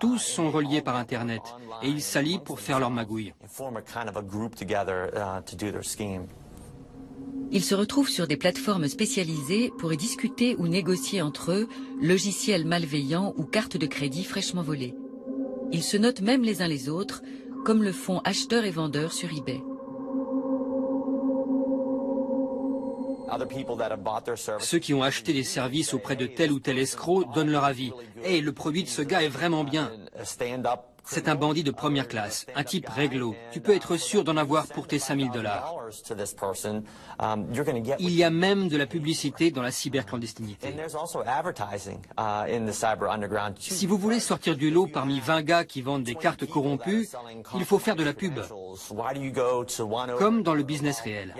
Speaker 5: Tous sont reliés par Internet et ils s'allient pour faire leur magouille.
Speaker 2: Ils se retrouvent sur des plateformes spécialisées pour y discuter ou négocier entre eux logiciels malveillants ou cartes de crédit fraîchement volées. Ils se notent même les uns les autres, comme le font acheteurs et vendeurs sur eBay.
Speaker 5: Ceux qui ont acheté des services auprès de tel ou tel escroc donnent leur avis. « Hey, le produit de ce gars est vraiment bien. C'est un bandit de première classe, un type réglo. Tu peux être sûr d'en avoir pour tes 5 000 $. Il y a même de la publicité dans la cyberclandestinité. Si vous voulez sortir du lot parmi 20 gars qui vendent des cartes corrompues, il faut faire de la pub, comme dans le business réel.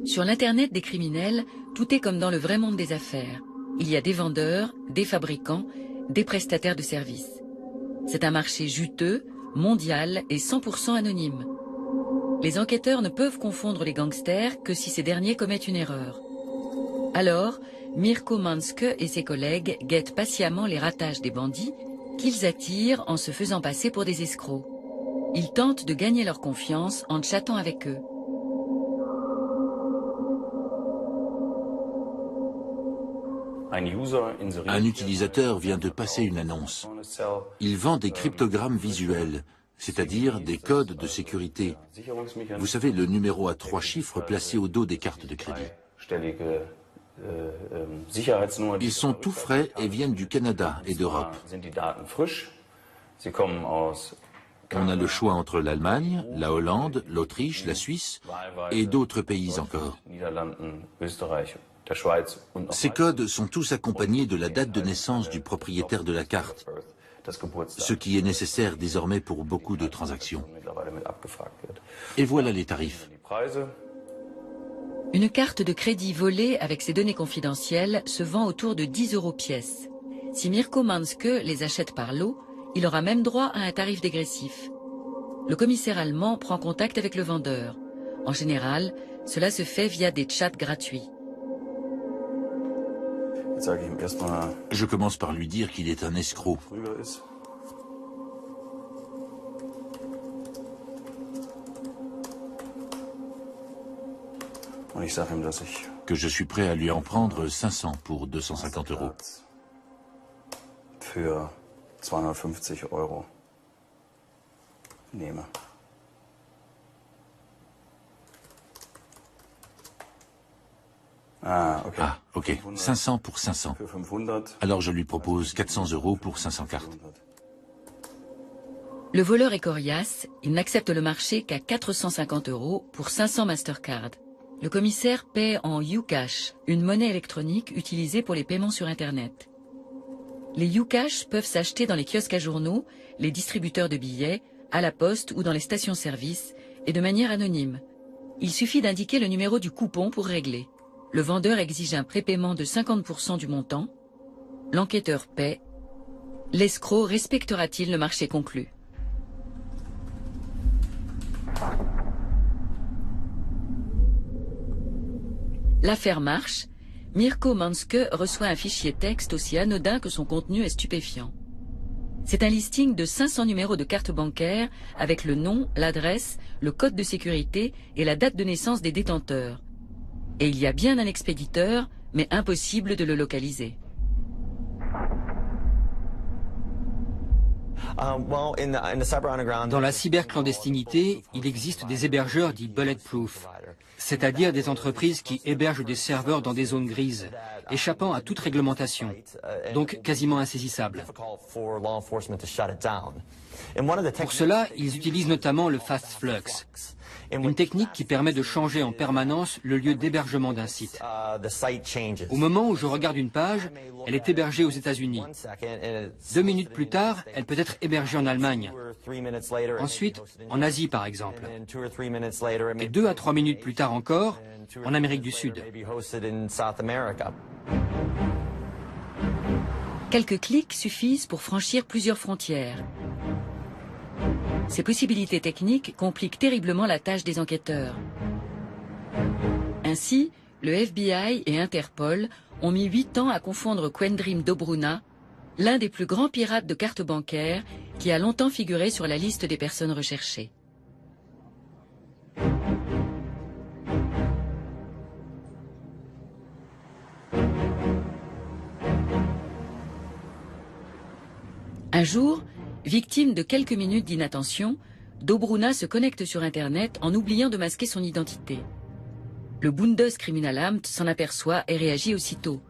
Speaker 2: Sur l'Internet des criminels, tout est comme dans le vrai monde des affaires. il y a des vendeurs, des fabricants, des prestataires de services. C'est un marché juteux, mondial et 100% anonyme. Les enquêteurs ne peuvent confondre les gangsters que si ces derniers commettent une erreur. Alors, Mirko Manske et ses collègues guettent patiemment les ratages des bandits qu'ils attirent en se faisant passer pour des escrocs. Ils tentent de gagner leur confiance en chattant avec eux.
Speaker 6: Un utilisateur vient de passer une annonce. Il vend des cryptogrammes visuels, c'est-à-dire des codes de sécurité. Vous savez, le numéro à 3 chiffres placé au dos des cartes de crédit. Ils sont tout frais et viennent du Canada et d'Europe. On a le choix entre l'Allemagne, la Hollande, l'Autriche, la Suisse et d'autres pays encore. Ces codes sont tous accompagnés de la date de naissance du propriétaire de la carte, ce qui est nécessaire désormais pour beaucoup de transactions. Et voilà les tarifs.
Speaker 2: Une carte de crédit volée avec ses données confidentielles se vend autour de 10 € pièce. Si Mirko Manske les achète par lot, il aura même droit à un tarif dégressif. Le commissaire allemand prend contact avec le vendeur. En général, cela se fait via des chats gratuits.
Speaker 6: Je commence par lui dire qu'il est un escroc. Que je suis prêt à lui en prendre 500 pour 250 €.
Speaker 8: Für 250 € nehme.
Speaker 6: Ah, ok. 500 pour 500. Alors je lui propose 400 € pour 500 cartes.
Speaker 2: Le voleur est coriace, il n'accepte le marché qu'à 450 € pour 500 Mastercard. Le commissaire paie en Ucash, une monnaie électronique utilisée pour les paiements sur Internet. Les Ucash peuvent s'acheter dans les kiosques à journaux, les distributeurs de billets, à la poste ou dans les stations-service, et de manière anonyme. Il suffit d'indiquer le numéro du coupon pour régler. Le vendeur exige un prépaiement de 50% du montant. L'enquêteur paie. L'escroc respectera-t-il le marché conclu? L'affaire marche. Mirko Manske reçoit un fichier texte aussi anodin que son contenu est stupéfiant. C'est un listing de 500 numéros de carte bancaire avec le nom, l'adresse, le code de sécurité et la date de naissance des détenteurs. Et il y a bien un expéditeur, mais impossible de le localiser.
Speaker 5: Dans la cyberclandestinité, il existe des hébergeurs dits bulletproof, c'est-à-dire des entreprises qui hébergent des serveurs dans des zones grises, échappant à toute réglementation, donc quasiment insaisissables. Pour cela, ils utilisent notamment le fast flux, une technique qui permet de changer en permanence le lieu d'hébergement d'un site. Au moment où je regarde une page, elle est hébergée aux États-Unis. 2 minutes plus tard, elle peut être hébergée en Allemagne. Ensuite, en Asie par exemple. Et 2 à 3 minutes plus tard encore, en Amérique du Sud.
Speaker 2: Quelques clics suffisent pour franchir plusieurs frontières. Ces possibilités techniques compliquent terriblement la tâche des enquêteurs. Ainsi, le FBI et Interpol ont mis 8 ans à confondre Quendrim Dobruna, l'un des plus grands pirates de cartes bancaires qui a longtemps figuré sur la liste des personnes recherchées. Un jour, victime de quelques minutes d'inattention, Dobruna se connecte sur Internet en oubliant de masquer son identité. Le Bundeskriminalamt s'en aperçoit et réagit aussitôt.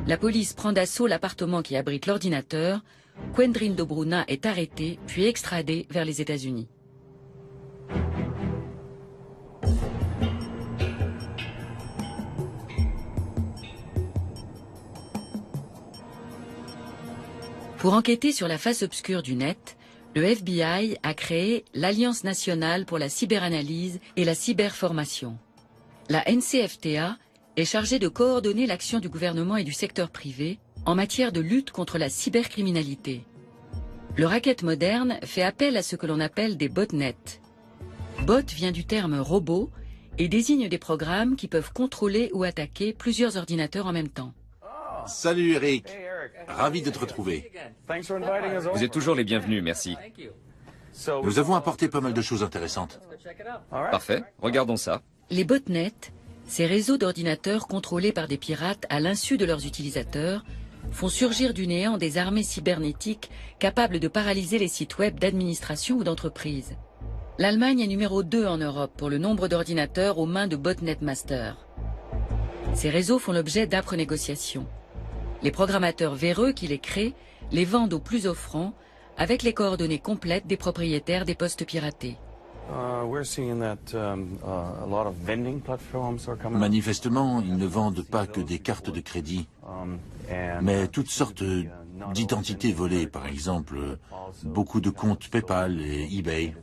Speaker 2: La police prend d'assaut l'appartement qui abrite l'ordinateur. Quendrim Dobruna est arrêté puis extradé vers les États-Unis. Pour enquêter sur la face obscure du net, le FBI a créé l'Alliance nationale pour la cyberanalyse et la cyberformation. La NCFTA est chargé de coordonner l'action du gouvernement et du secteur privé en matière de lutte contre la cybercriminalité. Le racket moderne fait appel à ce que l'on appelle des botnets. Bot vient du terme robot et désigne des programmes qui peuvent contrôler ou attaquer plusieurs ordinateurs en même temps.
Speaker 6: Salut Eric, ravi de te retrouver.
Speaker 4: Vous êtes toujours les bienvenus, merci.
Speaker 6: Nous avons apporté pas mal de choses intéressantes.
Speaker 4: Parfait, regardons ça.
Speaker 2: Les botnets, ces réseaux d'ordinateurs contrôlés par des pirates à l'insu de leurs utilisateurs, font surgir du néant des armées cybernétiques capables de paralyser les sites web d'administration ou d'entreprise. L'Allemagne est numéro 2 en Europe pour le nombre d'ordinateurs aux mains de botnet masters. Ces réseaux font l'objet d'âpres négociations. Les programmateurs véreux qui les créent les vendent aux plus offrants avec les coordonnées complètes des propriétaires des postes piratés.
Speaker 6: Manifestement, ils ne vendent pas que des cartes de crédit, mais toutes sortes d'identités volées, par exemple, beaucoup de comptes PayPal et eBay.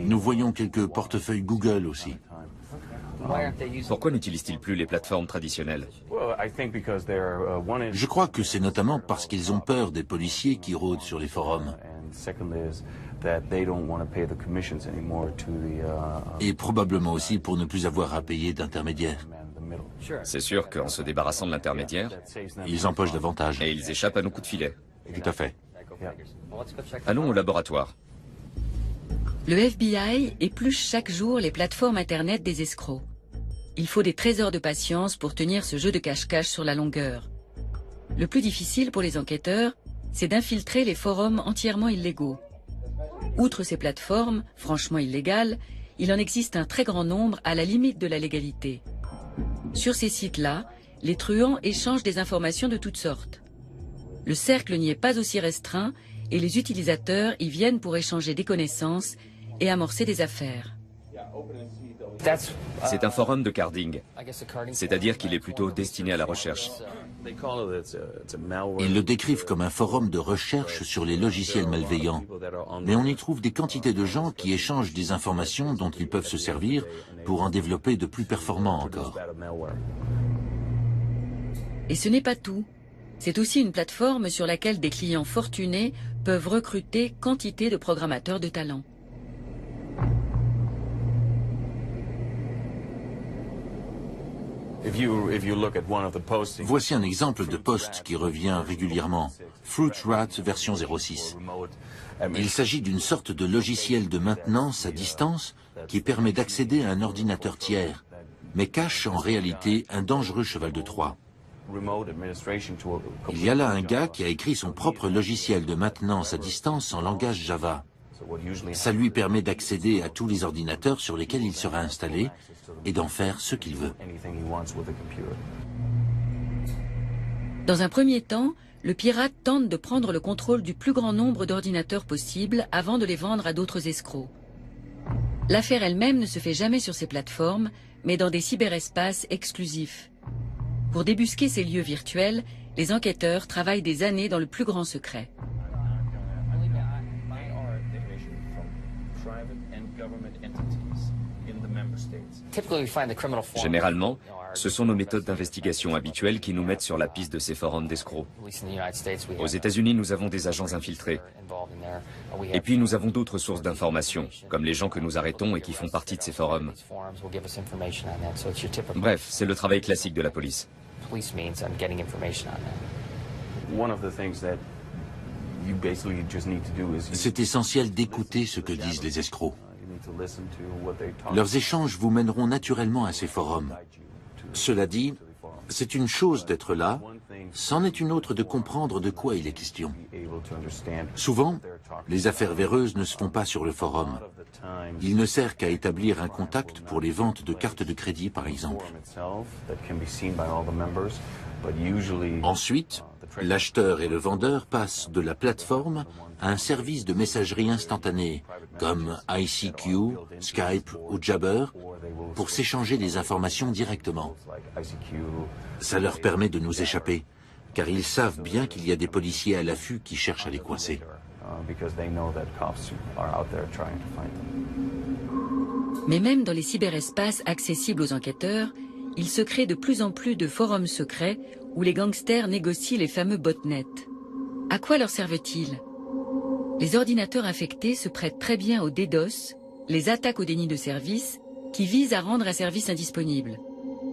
Speaker 6: Nous voyons quelques portefeuilles Google aussi.
Speaker 4: Pourquoi n'utilisent-ils plus les plateformes traditionnelles?
Speaker 6: Je crois que c'est notamment parce qu'ils ont peur des policiers qui rôdent sur les forums. Et probablement aussi pour ne plus avoir à payer d'intermédiaires.
Speaker 4: C'est sûr qu'en se débarrassant de l'intermédiaire,
Speaker 6: ils empochent davantage.
Speaker 4: Et ils échappent à nos coups de filet.
Speaker 6: Tout à fait.
Speaker 4: Allons au laboratoire.
Speaker 2: Le FBI épluche chaque jour les plateformes Internet des escrocs. Il faut des trésors de patience pour tenir ce jeu de cache-cache sur la longueur. Le plus difficile pour les enquêteurs, c'est d'infiltrer les forums entièrement illégaux. Outre ces plateformes, franchement illégales, il en existe un très grand nombre à la limite de la légalité. Sur ces sites-là, les truands échangent des informations de toutes sortes. Le cercle n'y est pas aussi restreint et les utilisateurs y viennent pour échanger des connaissances et amorcer des affaires.
Speaker 4: C'est un forum de carding, c'est-à-dire qu'il est plutôt destiné à la recherche.
Speaker 6: Ils le décrivent comme un forum de recherche sur les logiciels malveillants. Mais on y trouve des quantités de gens qui échangent des informations dont ils peuvent se servir pour en développer de plus performants encore.
Speaker 2: Et ce n'est pas tout. C'est aussi une plateforme sur laquelle des clients fortunés peuvent recruter quantité de programmateurs de talent.
Speaker 6: Voici un exemple de post qui revient régulièrement. Fruit Rat version 06. Il s'agit d'une sorte de logiciel de maintenance à distance qui permet d'accéder à un ordinateur tiers, mais cache en réalité un dangereux cheval de Troie. Il y a là un gars qui a écrit son propre logiciel de maintenance à distance en langage Java. Ça lui permet d'accéder à tous les ordinateurs sur lesquels il sera installé et d'en faire ce qu'il veut.
Speaker 2: Dans un premier temps, le pirate tente de prendre le contrôle du plus grand nombre d'ordinateurs possible avant de les vendre à d'autres escrocs. L'affaire elle-même ne se fait jamais sur ces plateformes, mais dans des cyberespaces exclusifs. Pour débusquer ces lieux virtuels, les enquêteurs travaillent des années dans le plus grand secret.
Speaker 4: Généralement, ce sont nos méthodes d'investigation habituelles qui nous mettent sur la piste de ces forums d'escrocs. Aux États-Unis, nous avons des agents infiltrés. Et puis nous avons d'autres sources d'informations, comme les gens que nous arrêtons et qui font partie de ces forums. Bref, c'est le travail classique de la police.
Speaker 6: C'est essentiel d'écouter ce que disent les escrocs. Leurs échanges vous mèneront naturellement à ces forums. Cela dit, c'est une chose d'être là, c'en est une autre de comprendre de quoi il est question. Souvent, les affaires véreuses ne se font pas sur le forum. Il ne sert qu'à établir un contact pour les ventes de cartes de crédit, par exemple. Ensuite, l'acheteur et le vendeur passent de la plateforme à un service de messagerie instantanée, comme ICQ, Skype ou Jabber, pour s'échanger des informations directement. Ça leur permet de nous échapper, car ils savent bien qu'il y a des policiers à l'affût qui cherchent à les coincer.
Speaker 2: Mais même dans les cyberespaces accessibles aux enquêteurs, il se crée de plus en plus de forums secrets où les gangsters négocient les fameux botnets. À quoi leur servent-ils? Les ordinateurs infectés se prêtent très bien au DDoS, les attaques au déni de service, qui visent à rendre un service indisponible.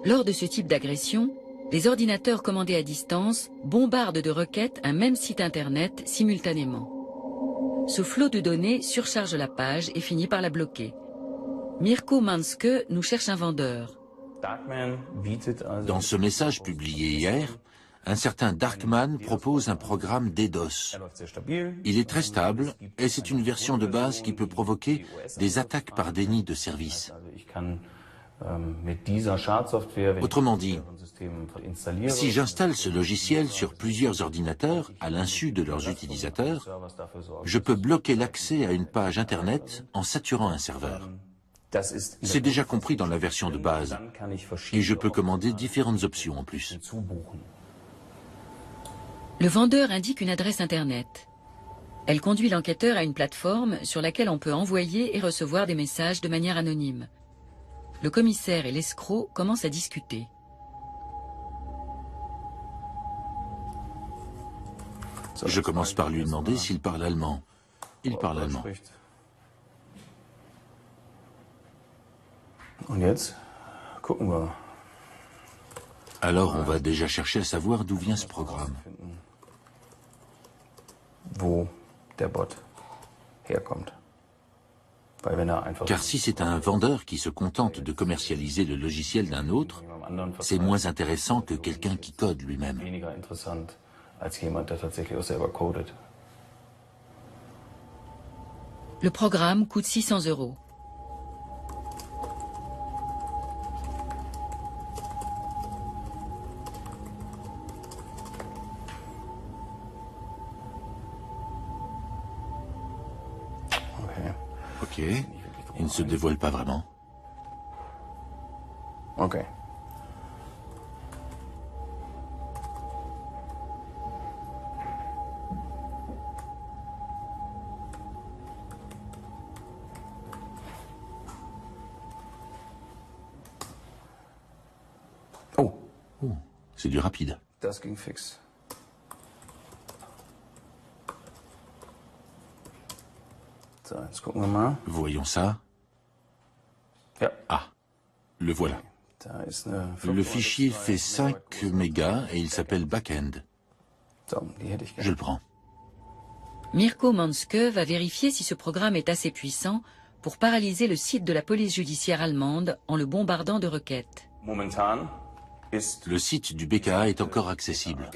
Speaker 2: Lors de ce type d'agression, les ordinateurs commandés à distance bombardent de requêtes un même site internet simultanément. Ce flot de données surcharge la page et finit par la bloquer. Mirko Manske nous cherche un vendeur.
Speaker 6: Dans ce message publié hier, un certain Darkman propose un programme DDoS. Il est très stable et c'est une version de base qui peut provoquer des attaques par déni de service. Autrement dit, si j'installe ce logiciel sur plusieurs ordinateurs à l'insu de leurs utilisateurs, je peux bloquer l'accès à une page Internet en saturant un serveur. C'est déjà compris dans la version de base et je peux commander différentes options en plus.
Speaker 2: Le vendeur indique une adresse Internet. Elle conduit l'enquêteur à une plateforme sur laquelle on peut envoyer et recevoir des messages de manière anonyme. Le commissaire et l'escroc commencent à discuter.
Speaker 6: Je commence par lui demander s'il parle allemand. Il parle allemand. Alors on va déjà chercher à savoir d'où vient ce programme. Car si c'est un vendeur qui se contente de commercialiser le logiciel d'un autre, c'est moins intéressant que quelqu'un qui code lui-même.
Speaker 2: Le programme coûte 600 €.
Speaker 6: Ok, il ne se dévoile pas vraiment.
Speaker 8: Ok.
Speaker 6: Oh, c'est du rapide.
Speaker 8: Das ging fix.
Speaker 6: Voyons ça. Ah, le voilà. Le fichier fait 5 mégas et il s'appelle Backend. Je le prends.
Speaker 2: Mirko Manske va vérifier si ce programme est assez puissant pour paralyser le site de la police judiciaire allemande en le bombardant de requêtes.
Speaker 6: Le site du BKA est encore accessible.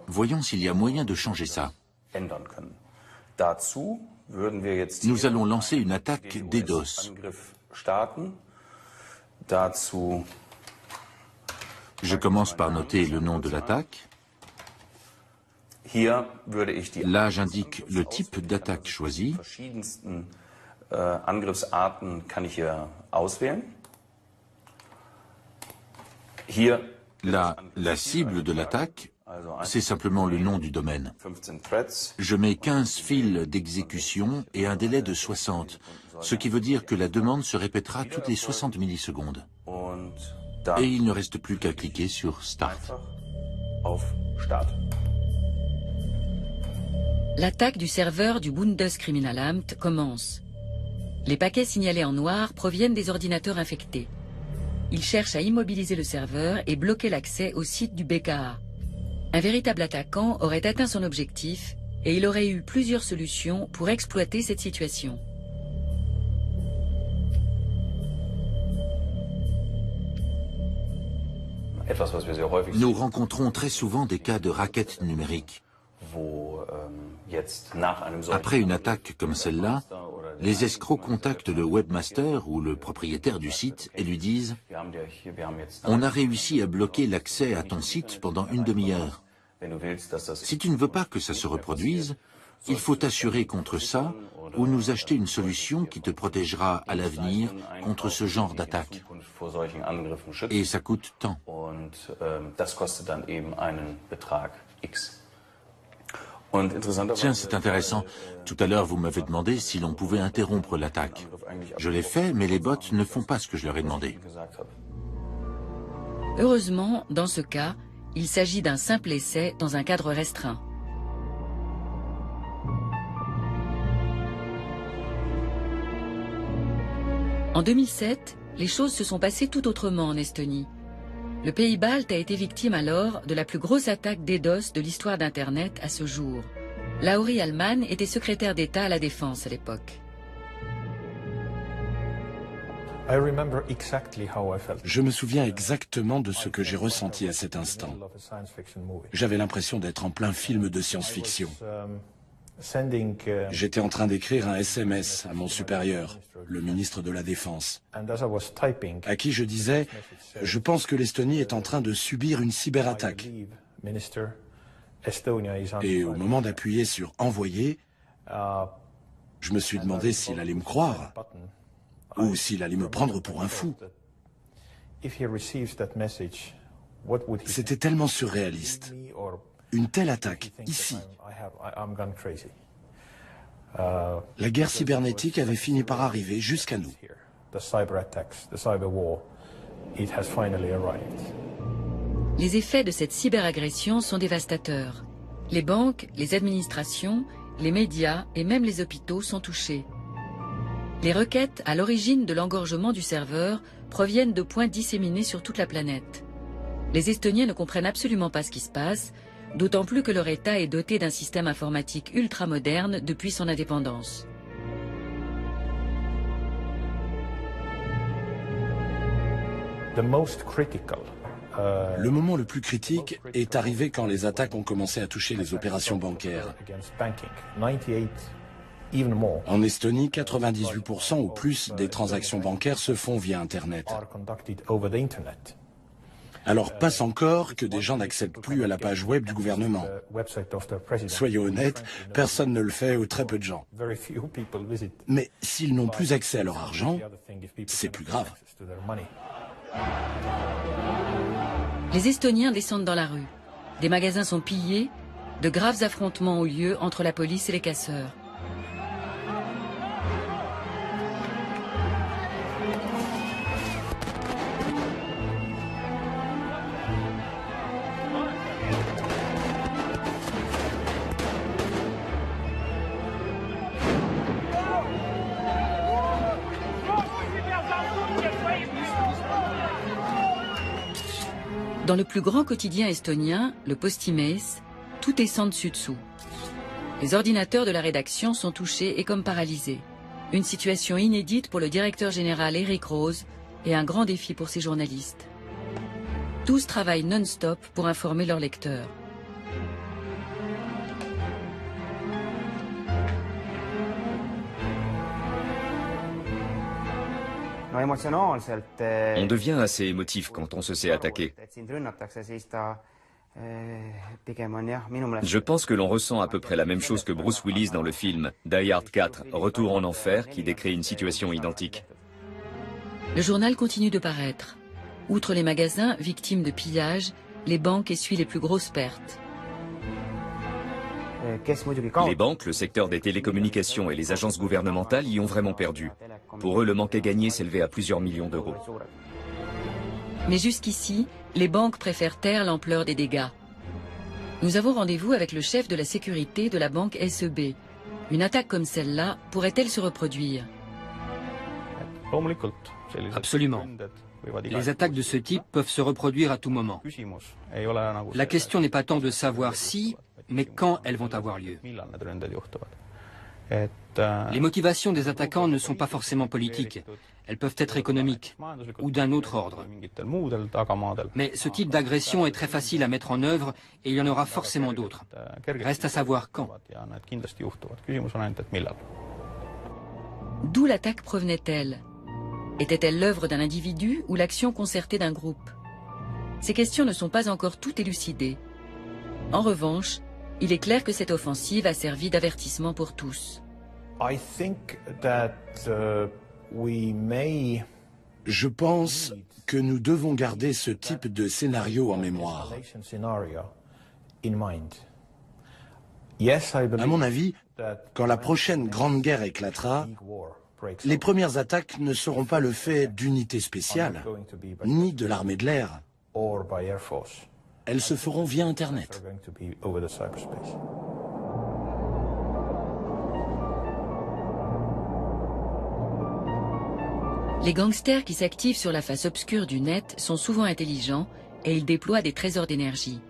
Speaker 6: Voyons s'il y a moyen de changer ça. Nous allons lancer une attaque DDoS. Je commence par noter le nom de l'attaque. Là, j'indique le type d'attaque choisi. Là, la cible de l'attaque, c'est simplement le nom du domaine. Je mets 15 fils d'exécution et un délai de 60, ce qui veut dire que la demande se répétera toutes les 60 millisecondes. Et il ne reste plus qu'à cliquer sur Start.
Speaker 2: L'attaque du serveur du Bundeskriminalamt commence. Les paquets signalés en noir proviennent des ordinateurs infectés. Ils cherchent à immobiliser le serveur et bloquer l'accès au site du BKA. Un véritable attaquant aurait atteint son objectif et il aurait eu plusieurs solutions pour exploiter cette situation.
Speaker 6: Nous rencontrons très souvent des cas de racket numérique. Après une attaque comme celle-là, les escrocs contactent le webmaster ou le propriétaire du site et lui disent « On a réussi à bloquer l'accès à ton site pendant une demi-heure. Si tu ne veux pas que ça se reproduise, il faut t'assurer contre ça ou nous acheter une solution qui te protégera à l'avenir contre ce genre d'attaque. Et ça coûte tant. » Tiens, c'est intéressant. Tout à l'heure, vous m'avez demandé si l'on pouvait interrompre l'attaque. Je l'ai fait, mais les bots ne font pas ce que je leur ai demandé.
Speaker 2: Heureusement, dans ce cas, il s'agit d'un simple essai dans un cadre restreint. En 2007, les choses se sont passées tout autrement en Estonie. Le pays balte a été victime alors de la plus grosse attaque DDoS de l'histoire d'Internet à ce jour. Lauri Allman était secrétaire d'État à la Défense à l'époque.
Speaker 1: Je me souviens exactement de ce que j'ai ressenti à cet instant. J'avais l'impression d'être en plein film de science-fiction. J'étais en train d'écrire un SMS à mon supérieur, le ministre de la Défense, à qui je disais « Je pense que l'Estonie est en train de subir une cyberattaque ». Et au moment d'appuyer sur « Envoyer », je me suis demandé s'il allait me croire ou s'il allait me prendre pour un fou. C'était tellement surréaliste. Une telle attaque, ici. La guerre cybernétique avait fini par arriver jusqu'à nous.
Speaker 2: Les effets de cette cyberagression sont dévastateurs. Les banques, les administrations, les médias et même les hôpitaux sont touchés. Les requêtes à l'origine de l'engorgement du serveur proviennent de points disséminés sur toute la planète. Les Estoniens ne comprennent absolument pas ce qui se passe, d'autant plus que leur État est doté d'un système informatique ultramoderne depuis son indépendance.
Speaker 1: Le moment le plus critique est arrivé quand les attaques ont commencé à toucher les opérations bancaires. En Estonie, 98% ou plus des transactions bancaires se font via Internet. Alors passe encore que des gens n'accèdent plus à la page web du gouvernement. Soyons honnêtes, personne ne le fait ou très peu de gens. Mais s'ils n'ont plus accès à leur argent, c'est plus grave.
Speaker 2: Les Estoniens descendent dans la rue. Des magasins sont pillés, de graves affrontements ont lieu entre la police et les casseurs. Dans le plus grand quotidien estonien, le Postimees, tout est sans dessus-dessous. Les ordinateurs de la rédaction sont touchés et comme paralysés. Une situation inédite pour le directeur général Erik Rose et un grand défi pour ses journalistes. Tous travaillent non-stop pour informer leurs lecteurs.
Speaker 4: On devient assez émotif quand on se sait attaquer. Je pense que l'on ressent à peu près la même chose que Bruce Willis dans le film Die Hard 4, Retour en enfer, qui décrit une situation identique.
Speaker 2: Le journal continue de paraître. Outre les magasins victimes de pillages, les banques essuient les plus grosses pertes.
Speaker 4: Les banques, le secteur des télécommunications et les agences gouvernementales y ont vraiment perdu. Pour eux, le manque à gagner s'élevait à plusieurs millions d'euros.
Speaker 2: Mais jusqu'ici, les banques préfèrent taire l'ampleur des dégâts. Nous avons rendez-vous avec le chef de la sécurité de la banque SEB. Une attaque comme celle-là pourrait-elle se reproduire?
Speaker 5: Absolument. Les attaques de ce type peuvent se reproduire à tout moment. La question n'est pas tant de savoir si, mais quand elles vont avoir lieu. Les motivations des attaquants ne sont pas forcément politiques. Elles peuvent être économiques ou d'un autre ordre. Mais ce type d'agression est très facile à mettre en œuvre et il y en aura forcément d'autres. Reste à savoir quand.
Speaker 2: D'où l'attaque provenait-elle? Était-elle l'œuvre d'un individu ou l'action concertée d'un groupe? Ces questions ne sont pas encore toutes élucidées. En revanche, il est clair que cette offensive a servi d'avertissement pour tous.
Speaker 1: Je pense que nous devons garder ce type de scénario en mémoire. À mon avis, quand la prochaine grande guerre éclatera, les premières attaques ne seront pas le fait d'unités spéciales, ni de l'armée de l'air. Elles se feront via Internet.
Speaker 2: Les gangsters qui s'activent sur la face obscure du net sont souvent intelligents et ils déploient des trésors d'énergie.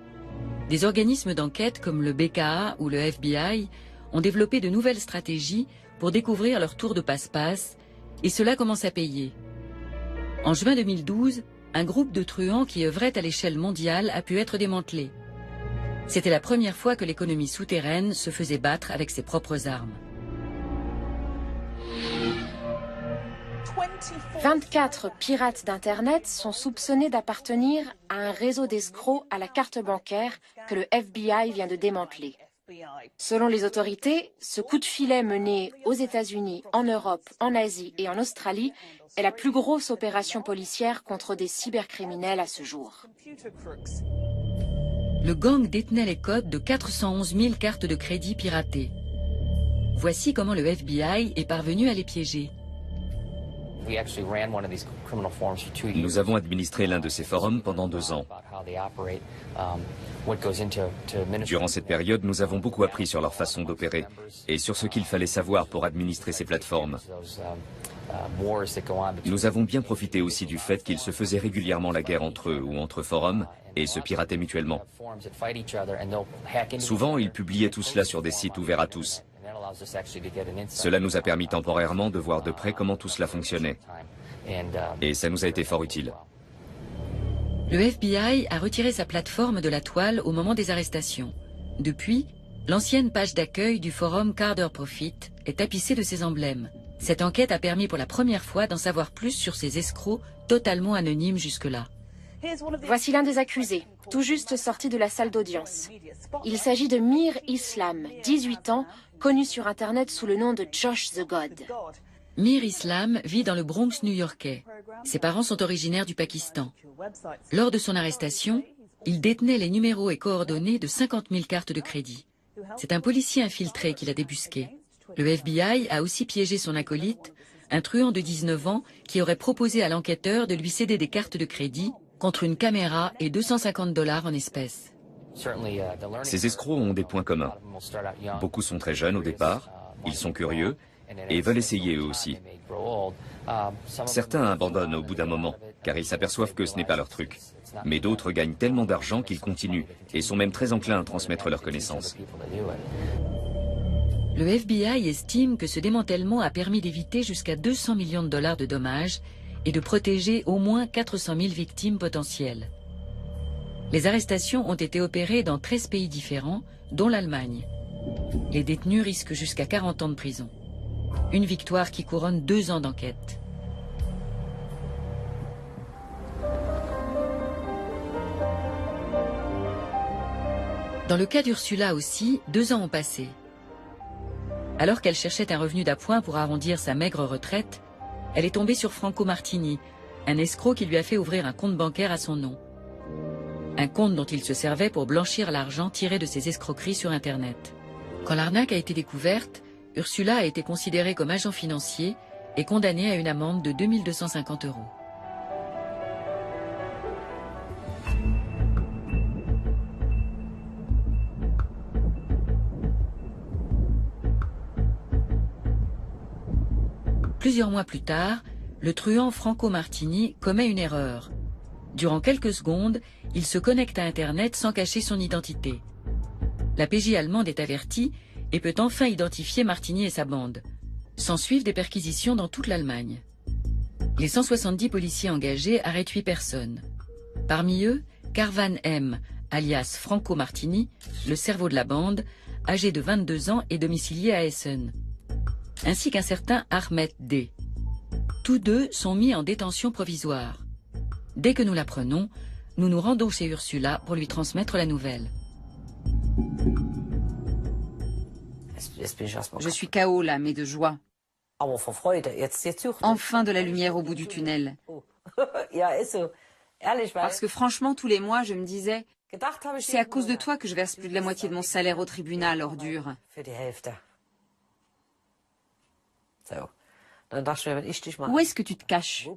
Speaker 2: Des organismes d'enquête comme le BKA ou le FBI ont développé de nouvelles stratégies pour découvrir leur tour de passe-passe, et cela commence à payer. En juin 2012, un groupe de truands qui œuvrait à l'échelle mondiale a pu être démantelé. C'était la première fois que l'économie souterraine se faisait battre avec ses propres armes.
Speaker 7: 24 pirates d'Internet sont soupçonnés d'appartenir à un réseau d'escrocs à la carte bancaire que le FBI vient de démanteler. Selon les autorités, ce coup de filet mené aux États-Unis, en Europe, en Asie et en Australie est la plus grosse opération policière contre des cybercriminels à ce jour.
Speaker 2: Le gang détenait les codes de 411 000 cartes de crédit piratées. Voici comment le FBI est parvenu à les piéger.
Speaker 4: Nous avons administré l'un de ces forums pendant 2 ans. Durant cette période, nous avons beaucoup appris sur leur façon d'opérer et sur ce qu'il fallait savoir pour administrer ces plateformes. Nous avons bien profité aussi du fait qu'ils se faisaient régulièrement la guerre entre eux ou entre forums et se pirataient mutuellement. Souvent, ils publiaient tout cela sur des sites ouverts à tous. Cela nous a permis temporairement de voir de près comment tout cela fonctionnait. Et ça nous a été fort utile.
Speaker 2: Le FBI a retiré sa plateforme de la toile au moment des arrestations. Depuis, l'ancienne page d'accueil du forum Carder Profit est tapissée de ses emblèmes. Cette enquête a permis pour la première fois d'en savoir plus sur ces escrocs totalement anonymes jusque-là.
Speaker 7: Voici l'un des accusés, tout juste sorti de la salle d'audience. Il s'agit de Mir Islam, 18 ans, connu sur Internet sous le nom de Josh the God.
Speaker 2: Mir Islam vit dans le Bronx new-yorkais. Ses parents sont originaires du Pakistan. Lors de son arrestation, il détenait les numéros et coordonnées de 50 000 cartes de crédit. C'est un policier infiltré qui l'a débusqué. Le FBI a aussi piégé son acolyte, un truand de 19 ans qui aurait proposé à l'enquêteur de lui céder des cartes de crédit contre une caméra et $250 en espèces.
Speaker 4: Ces escrocs ont des points communs. Beaucoup sont très jeunes au départ, ils sont curieux et veulent essayer eux aussi. Certains abandonnent au bout d'un moment, car ils s'aperçoivent que ce n'est pas leur truc. Mais d'autres gagnent tellement d'argent qu'ils continuent et sont même très enclins à transmettre leurs connaissances.
Speaker 2: Le FBI estime que ce démantèlement a permis d'éviter jusqu'à 200 millions de dollars de dommages et de protéger au moins 400 000 victimes potentielles. Les arrestations ont été opérées dans 13 pays différents, dont l'Allemagne. Les détenus risquent jusqu'à 40 ans de prison. Une victoire qui couronne 2 ans d'enquête. Dans le cas d'Ursula aussi, 2 ans ont passé. Alors qu'elle cherchait un revenu d'appoint pour arrondir sa maigre retraite, elle est tombée sur Franco Martini, un escroc qui lui a fait ouvrir un compte bancaire à son nom. Un compte dont il se servait pour blanchir l'argent tiré de ses escroqueries sur Internet. Quand l'arnaque a été découverte, Ursula a été considérée comme agent financier et condamnée à une amende de 2 250 €. Plusieurs mois plus tard, le truand Franco Martini commet une erreur. Durant quelques secondes, il se connecte à Internet sans cacher son identité. La PJ allemande est avertie et peut enfin identifier Martini et sa bande. S'ensuivent des perquisitions dans toute l'Allemagne. Les 170 policiers engagés arrêtent 8 personnes. Parmi eux, Carvan M, alias Franco Martini, le cerveau de la bande, âgé de 22 ans et domicilié à Essen, ainsi qu'un certain Ahmed D. Tous deux sont mis en détention provisoire. Dès que nous l'apprenons, nous nous rendons chez Ursula pour lui transmettre la nouvelle.
Speaker 3: Je suis KO là, mais de joie. Enfin de la lumière au bout du tunnel. Parce que franchement, tous les mois, je me disais, C'est à cause de toi que je verse plus de la moitié de mon salaire au tribunal, ordure. Où est-ce que tu te caches?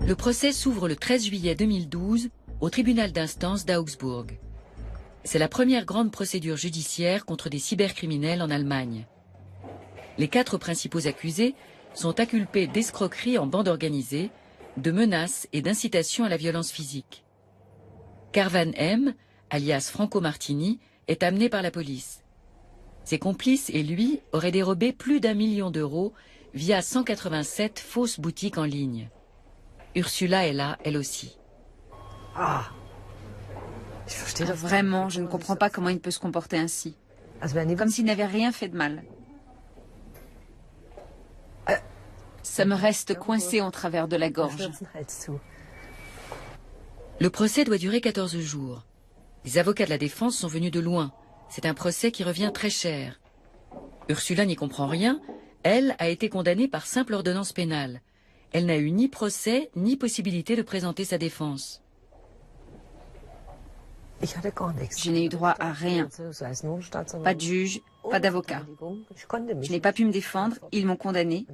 Speaker 2: Le procès s'ouvre le 13 juillet 2012 au tribunal d'instance d'Augsbourg. C'est la première grande procédure judiciaire contre des cybercriminels en Allemagne. Les 4 principaux accusés sont inculpés d'escroquerie en bande organisée, de menaces et d'incitation à la violence physique. Carvan M, alias Franco Martini, est amené par la police. Ses complices et lui auraient dérobé plus d'1 million d'euros via 187 fausses boutiques en ligne. Ursula est là, elle aussi.
Speaker 3: Vraiment, je ne comprends pas comment il peut se comporter ainsi. Comme s'il n'avait rien fait de mal. Ça me reste coincé en travers de la gorge.
Speaker 2: Le procès doit durer 14 jours. Les avocats de la défense sont venus de loin. C'est un procès qui revient très cher. Ursula n'y comprend rien. Elle a été condamnée par simple ordonnance pénale. Elle n'a eu ni procès, ni possibilité de présenter sa défense.
Speaker 3: Je n'ai eu droit à rien. Pas de juge, pas d'avocat. Je n'ai pas pu me défendre, ils m'ont condamné.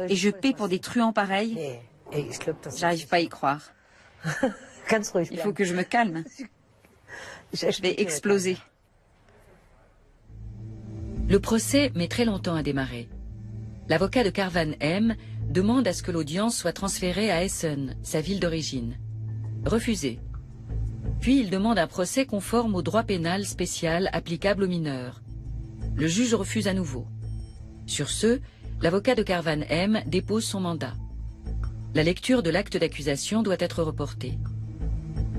Speaker 3: Et je paie pour des truands pareils. J'arrive pas à y croire. Il faut que je me calme. Je vais exploser.
Speaker 2: Le procès met très longtemps à démarrer. L'avocat de Carvan M demande à ce que l'audience soit transférée à Essen, sa ville d'origine. Refusé. Puis il demande un procès conforme au droit pénal spécial applicable aux mineurs. Le juge refuse à nouveau. Sur ce, l'avocat de Carvan M dépose son mandat. La lecture de l'acte d'accusation doit être reportée.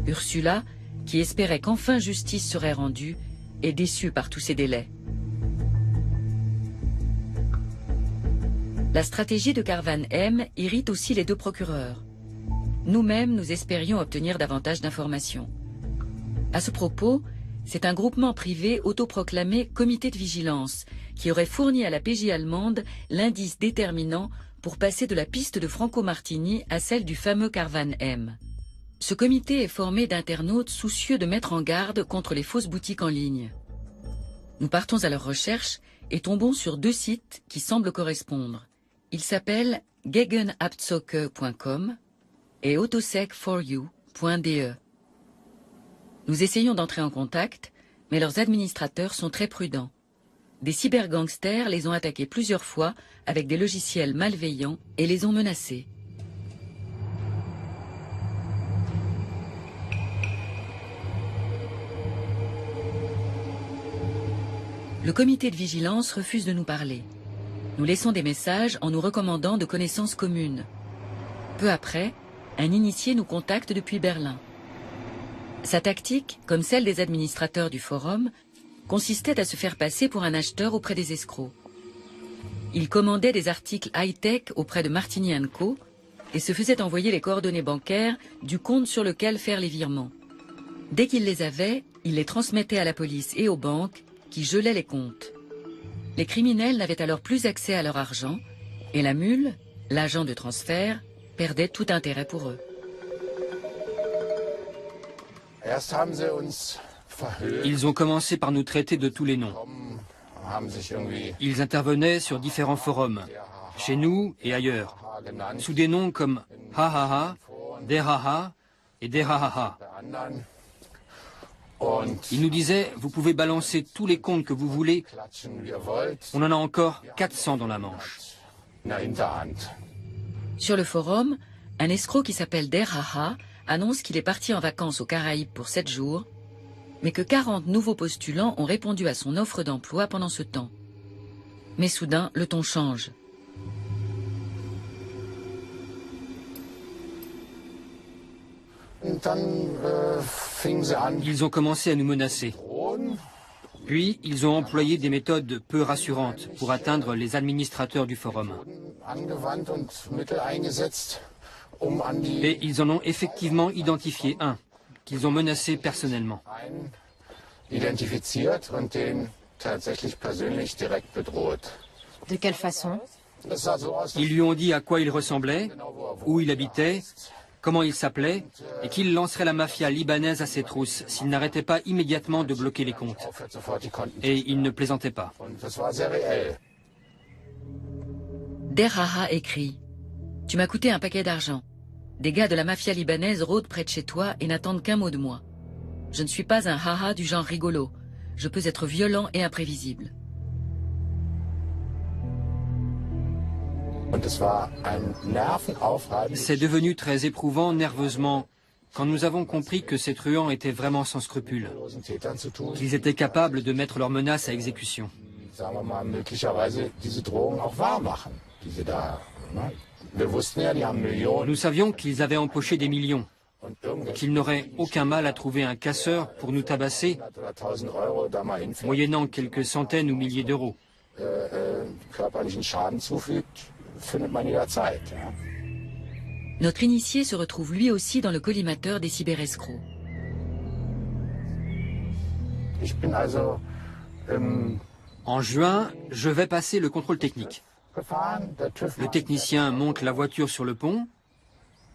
Speaker 2: Ursula, qui espérait qu'enfin justice serait rendue, est déçue par tous ces délais. La stratégie de Carvan M irrite aussi les 2 procureurs. Nous-mêmes, nous espérions obtenir davantage d'informations. À ce propos, c'est un groupement privé autoproclamé Comité de vigilance qui aurait fourni à la PJ allemande l'indice déterminant pour passer de la piste de Franco Martini à celle du fameux Carvan M. Ce comité est formé d'internautes soucieux de mettre en garde contre les fausses boutiques en ligne. Nous partons à leur recherche et tombons sur 2 sites qui semblent correspondre. Ils s'appellent gegenabzocke.com et autosec4u.de. Nous essayons d'entrer en contact, mais leurs administrateurs sont très prudents. Des cybergangsters les ont attaqués plusieurs fois avec des logiciels malveillants et les ont menacés. Le comité de vigilance refuse de nous parler. Nous laissons des messages en nous recommandant de connaissances communes. Peu après, un initié nous contacte depuis Berlin. Sa tactique, comme celle des administrateurs du forum, consistait à se faire passer pour un acheteur auprès des escrocs. Il commandait des articles high-tech auprès de Martini & Co et se faisait envoyer les coordonnées bancaires du compte sur lequel faire les virements. Dès qu'il les avait, il les transmettait à la police et aux banques qui gelaient les comptes. Les criminels n'avaient alors plus accès à leur argent et la mule, l'agent de transfert, perdait tout intérêt pour eux.
Speaker 5: Ils ont commencé par nous traiter de tous les noms. Ils intervenaient sur différents forums, chez nous et ailleurs, sous des noms comme Ha-Ha-Ha, Der-Ha-Ha et Der-Ha-Ha-Ha. Ils nous disaient, vous pouvez balancer tous les comptes que vous voulez, on en a encore 400 dans la manche.
Speaker 2: Sur le forum, un escroc qui s'appelle Der-Ha-Ha annonce qu'il est parti en vacances aux Caraïbes pour 7 jours, mais que 40 nouveaux postulants ont répondu à son offre d'emploi pendant ce temps. Mais soudain, le ton change.
Speaker 5: Ils ont commencé à nous menacer. Puis, ils ont employé des méthodes peu rassurantes pour atteindre les administrateurs du forum. Et ils en ont effectivement identifié un, qu'ils ont menacé personnellement.
Speaker 7: De quelle façon?
Speaker 5: Ils lui ont dit à quoi il ressemblait, où il habitait, comment il s'appelait, et qu'il lancerait la mafia libanaise à ses trousses s'il n'arrêtait pas immédiatement de bloquer les comptes. Et il ne plaisantait pas.
Speaker 2: Derraha écrit « Tu m'as coûté un paquet d'argent. Des gars de la mafia libanaise rôdent près de chez toi et n'attendent qu'un mot de moi. Je ne suis pas un haha du genre rigolo. Je peux être violent et imprévisible. »
Speaker 5: C'est devenu très éprouvant nerveusement quand nous avons compris que ces truands étaient vraiment sans scrupules, qu'ils étaient capables de mettre leurs menaces à exécution. Nous savions qu'ils avaient empoché des millions, qu'ils n'auraient aucun mal à trouver un casseur pour nous tabasser, moyennant quelques centaines ou milliers d'euros.
Speaker 2: Notre initié se retrouve lui aussi dans le collimateur des cyberescrocs.
Speaker 5: En juin, je vais passer le contrôle technique. Le technicien monte la voiture sur le pont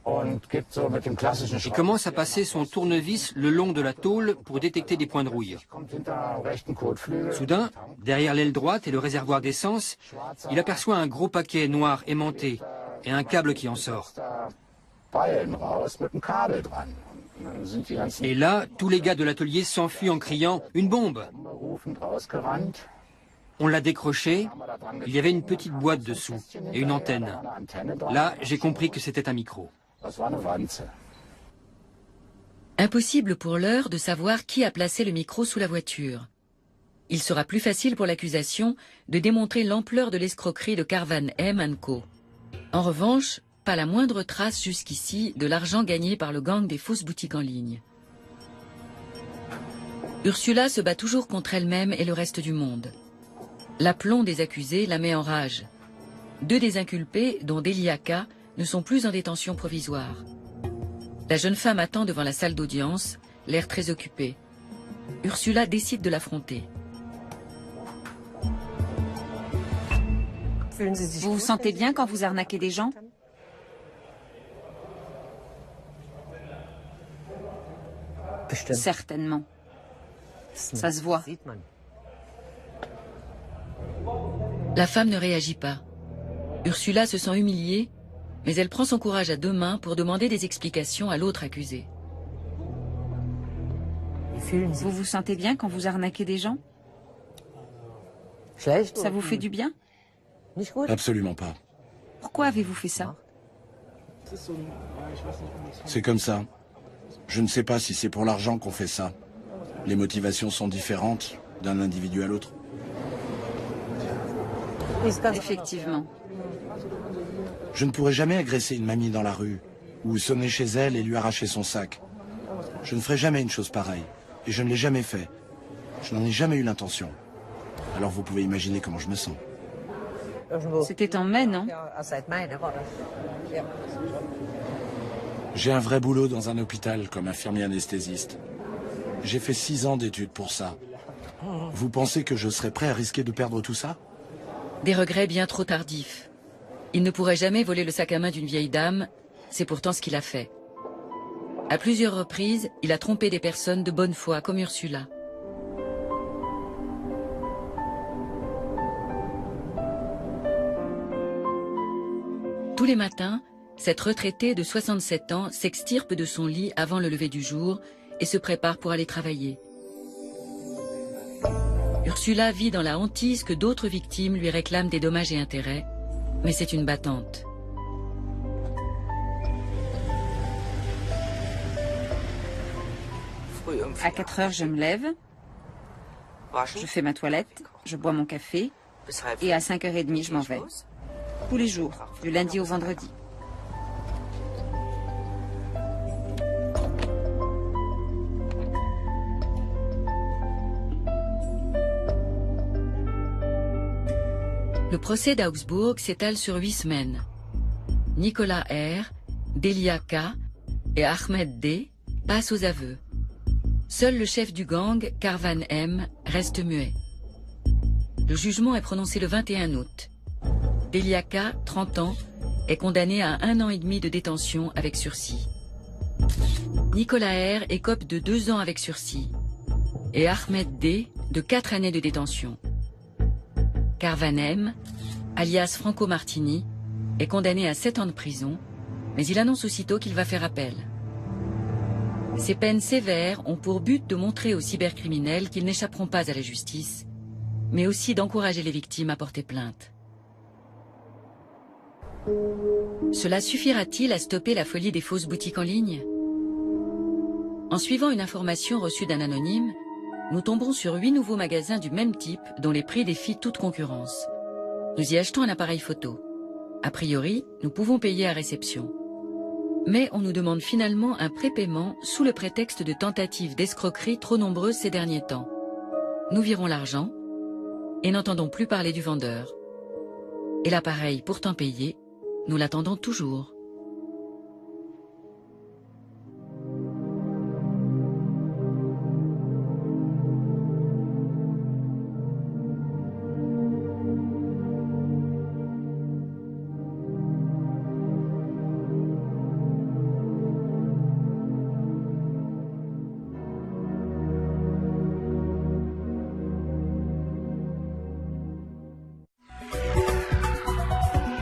Speaker 5: et commence à passer son tournevis le long de la tôle pour détecter des points de rouille. Soudain, derrière l'aile droite et le réservoir d'essence, il aperçoit un gros paquet noir aimanté et un câble qui en sort. Et là, tous les gars de l'atelier s'enfuient en criant « Une bombe !» On l'a décroché, il y avait une petite boîte dessous et une antenne. Là, j'ai compris que c'était un micro.
Speaker 2: Impossible pour l'heure de savoir qui a placé le micro sous la voiture. Il sera plus facile pour l'accusation de démontrer l'ampleur de l'escroquerie de Carvan M & Co. En revanche, pas la moindre trace jusqu'ici de l'argent gagné par le gang des fausses boutiques en ligne. Ursula se bat toujours contre elle-même et le reste du monde. L'aplomb des accusés la met en rage. 2 des inculpés, dont Delia K, ne sont plus en détention provisoire. La jeune femme attend devant la salle d'audience, l'air très occupé. Ursula décide de l'affronter.
Speaker 3: Vous vous sentez bien quand vous arnaquez des gens? Certainement. Ça se voit.
Speaker 2: La femme ne réagit pas. Ursula se sent humiliée, mais elle prend son courage à 2 mains pour demander des explications à l'autre accusé.
Speaker 3: Vous vous sentez bien quand vous arnaquez des gens? Ça vous fait du bien?
Speaker 1: Absolument pas.
Speaker 3: Pourquoi avez-vous fait ça?
Speaker 1: C'est comme ça. Je ne sais pas si c'est pour l'argent qu'on fait ça. Les motivations sont différentes d'un individu à l'autre.
Speaker 3: Effectivement.
Speaker 1: Je ne pourrais jamais agresser une mamie dans la rue, ou sonner chez elle et lui arracher son sac. Je ne ferai jamais une chose pareille, et je ne l'ai jamais fait. Je n'en ai jamais eu l'intention. Alors vous pouvez imaginer comment je me sens.
Speaker 3: C'était en mai, non?
Speaker 1: J'ai un vrai boulot dans un hôpital comme infirmier anesthésiste. J'ai fait 6 ans d'études pour ça. Vous pensez que je serais prêt à risquer de perdre tout ça?
Speaker 2: Des regrets bien trop tardifs. Il ne pourrait jamais voler le sac à main d'une vieille dame, c'est pourtant ce qu'il a fait. À plusieurs reprises, il a trompé des personnes de bonne foi, comme Ursula. Tous les matins, cette retraitée de 67 ans s'extirpe de son lit avant le lever du jour et se prépare pour aller travailler. Ursula vit dans la hantise que d'autres victimes lui réclament des dommages et intérêts, mais c'est une battante.
Speaker 3: À 4 heures, je me lève, je fais ma toilette, je bois mon café, et à 5h30, je m'en vais. Tous les jours, du lundi au vendredi.
Speaker 2: Le procès d'Augsbourg s'étale sur 8 semaines. Nicolas R, Delia K et Ahmed D passent aux aveux. Seul le chef du gang, Carvan M, reste muet. Le jugement est prononcé le 21 août. Beliaka, 30 ans, est condamné à 1 an et demi de détention avec sursis. Nicolas R écope de 2 ans avec sursis et Ahmed D de 4 années de détention. Karvan M, alias Franco Martini, est condamné à 7 ans de prison, mais il annonce aussitôt qu'il va faire appel. Ces peines sévères ont pour but de montrer aux cybercriminels qu'ils n'échapperont pas à la justice, mais aussi d'encourager les victimes à porter plainte. Cela suffira-t-il à stopper la folie des fausses boutiques en ligne? En suivant une information reçue d'un anonyme, nous tombons sur 8 nouveaux magasins du même type dont les prix défient toute concurrence. Nous y achetons un appareil photo. A priori, nous pouvons payer à réception. Mais on nous demande finalement un prépaiement sous le prétexte de tentatives d'escroquerie trop nombreuses ces derniers temps. Nous virons l'argent et n'entendons plus parler du vendeur. Et l'appareil pourtant payé, nous l'attendons toujours.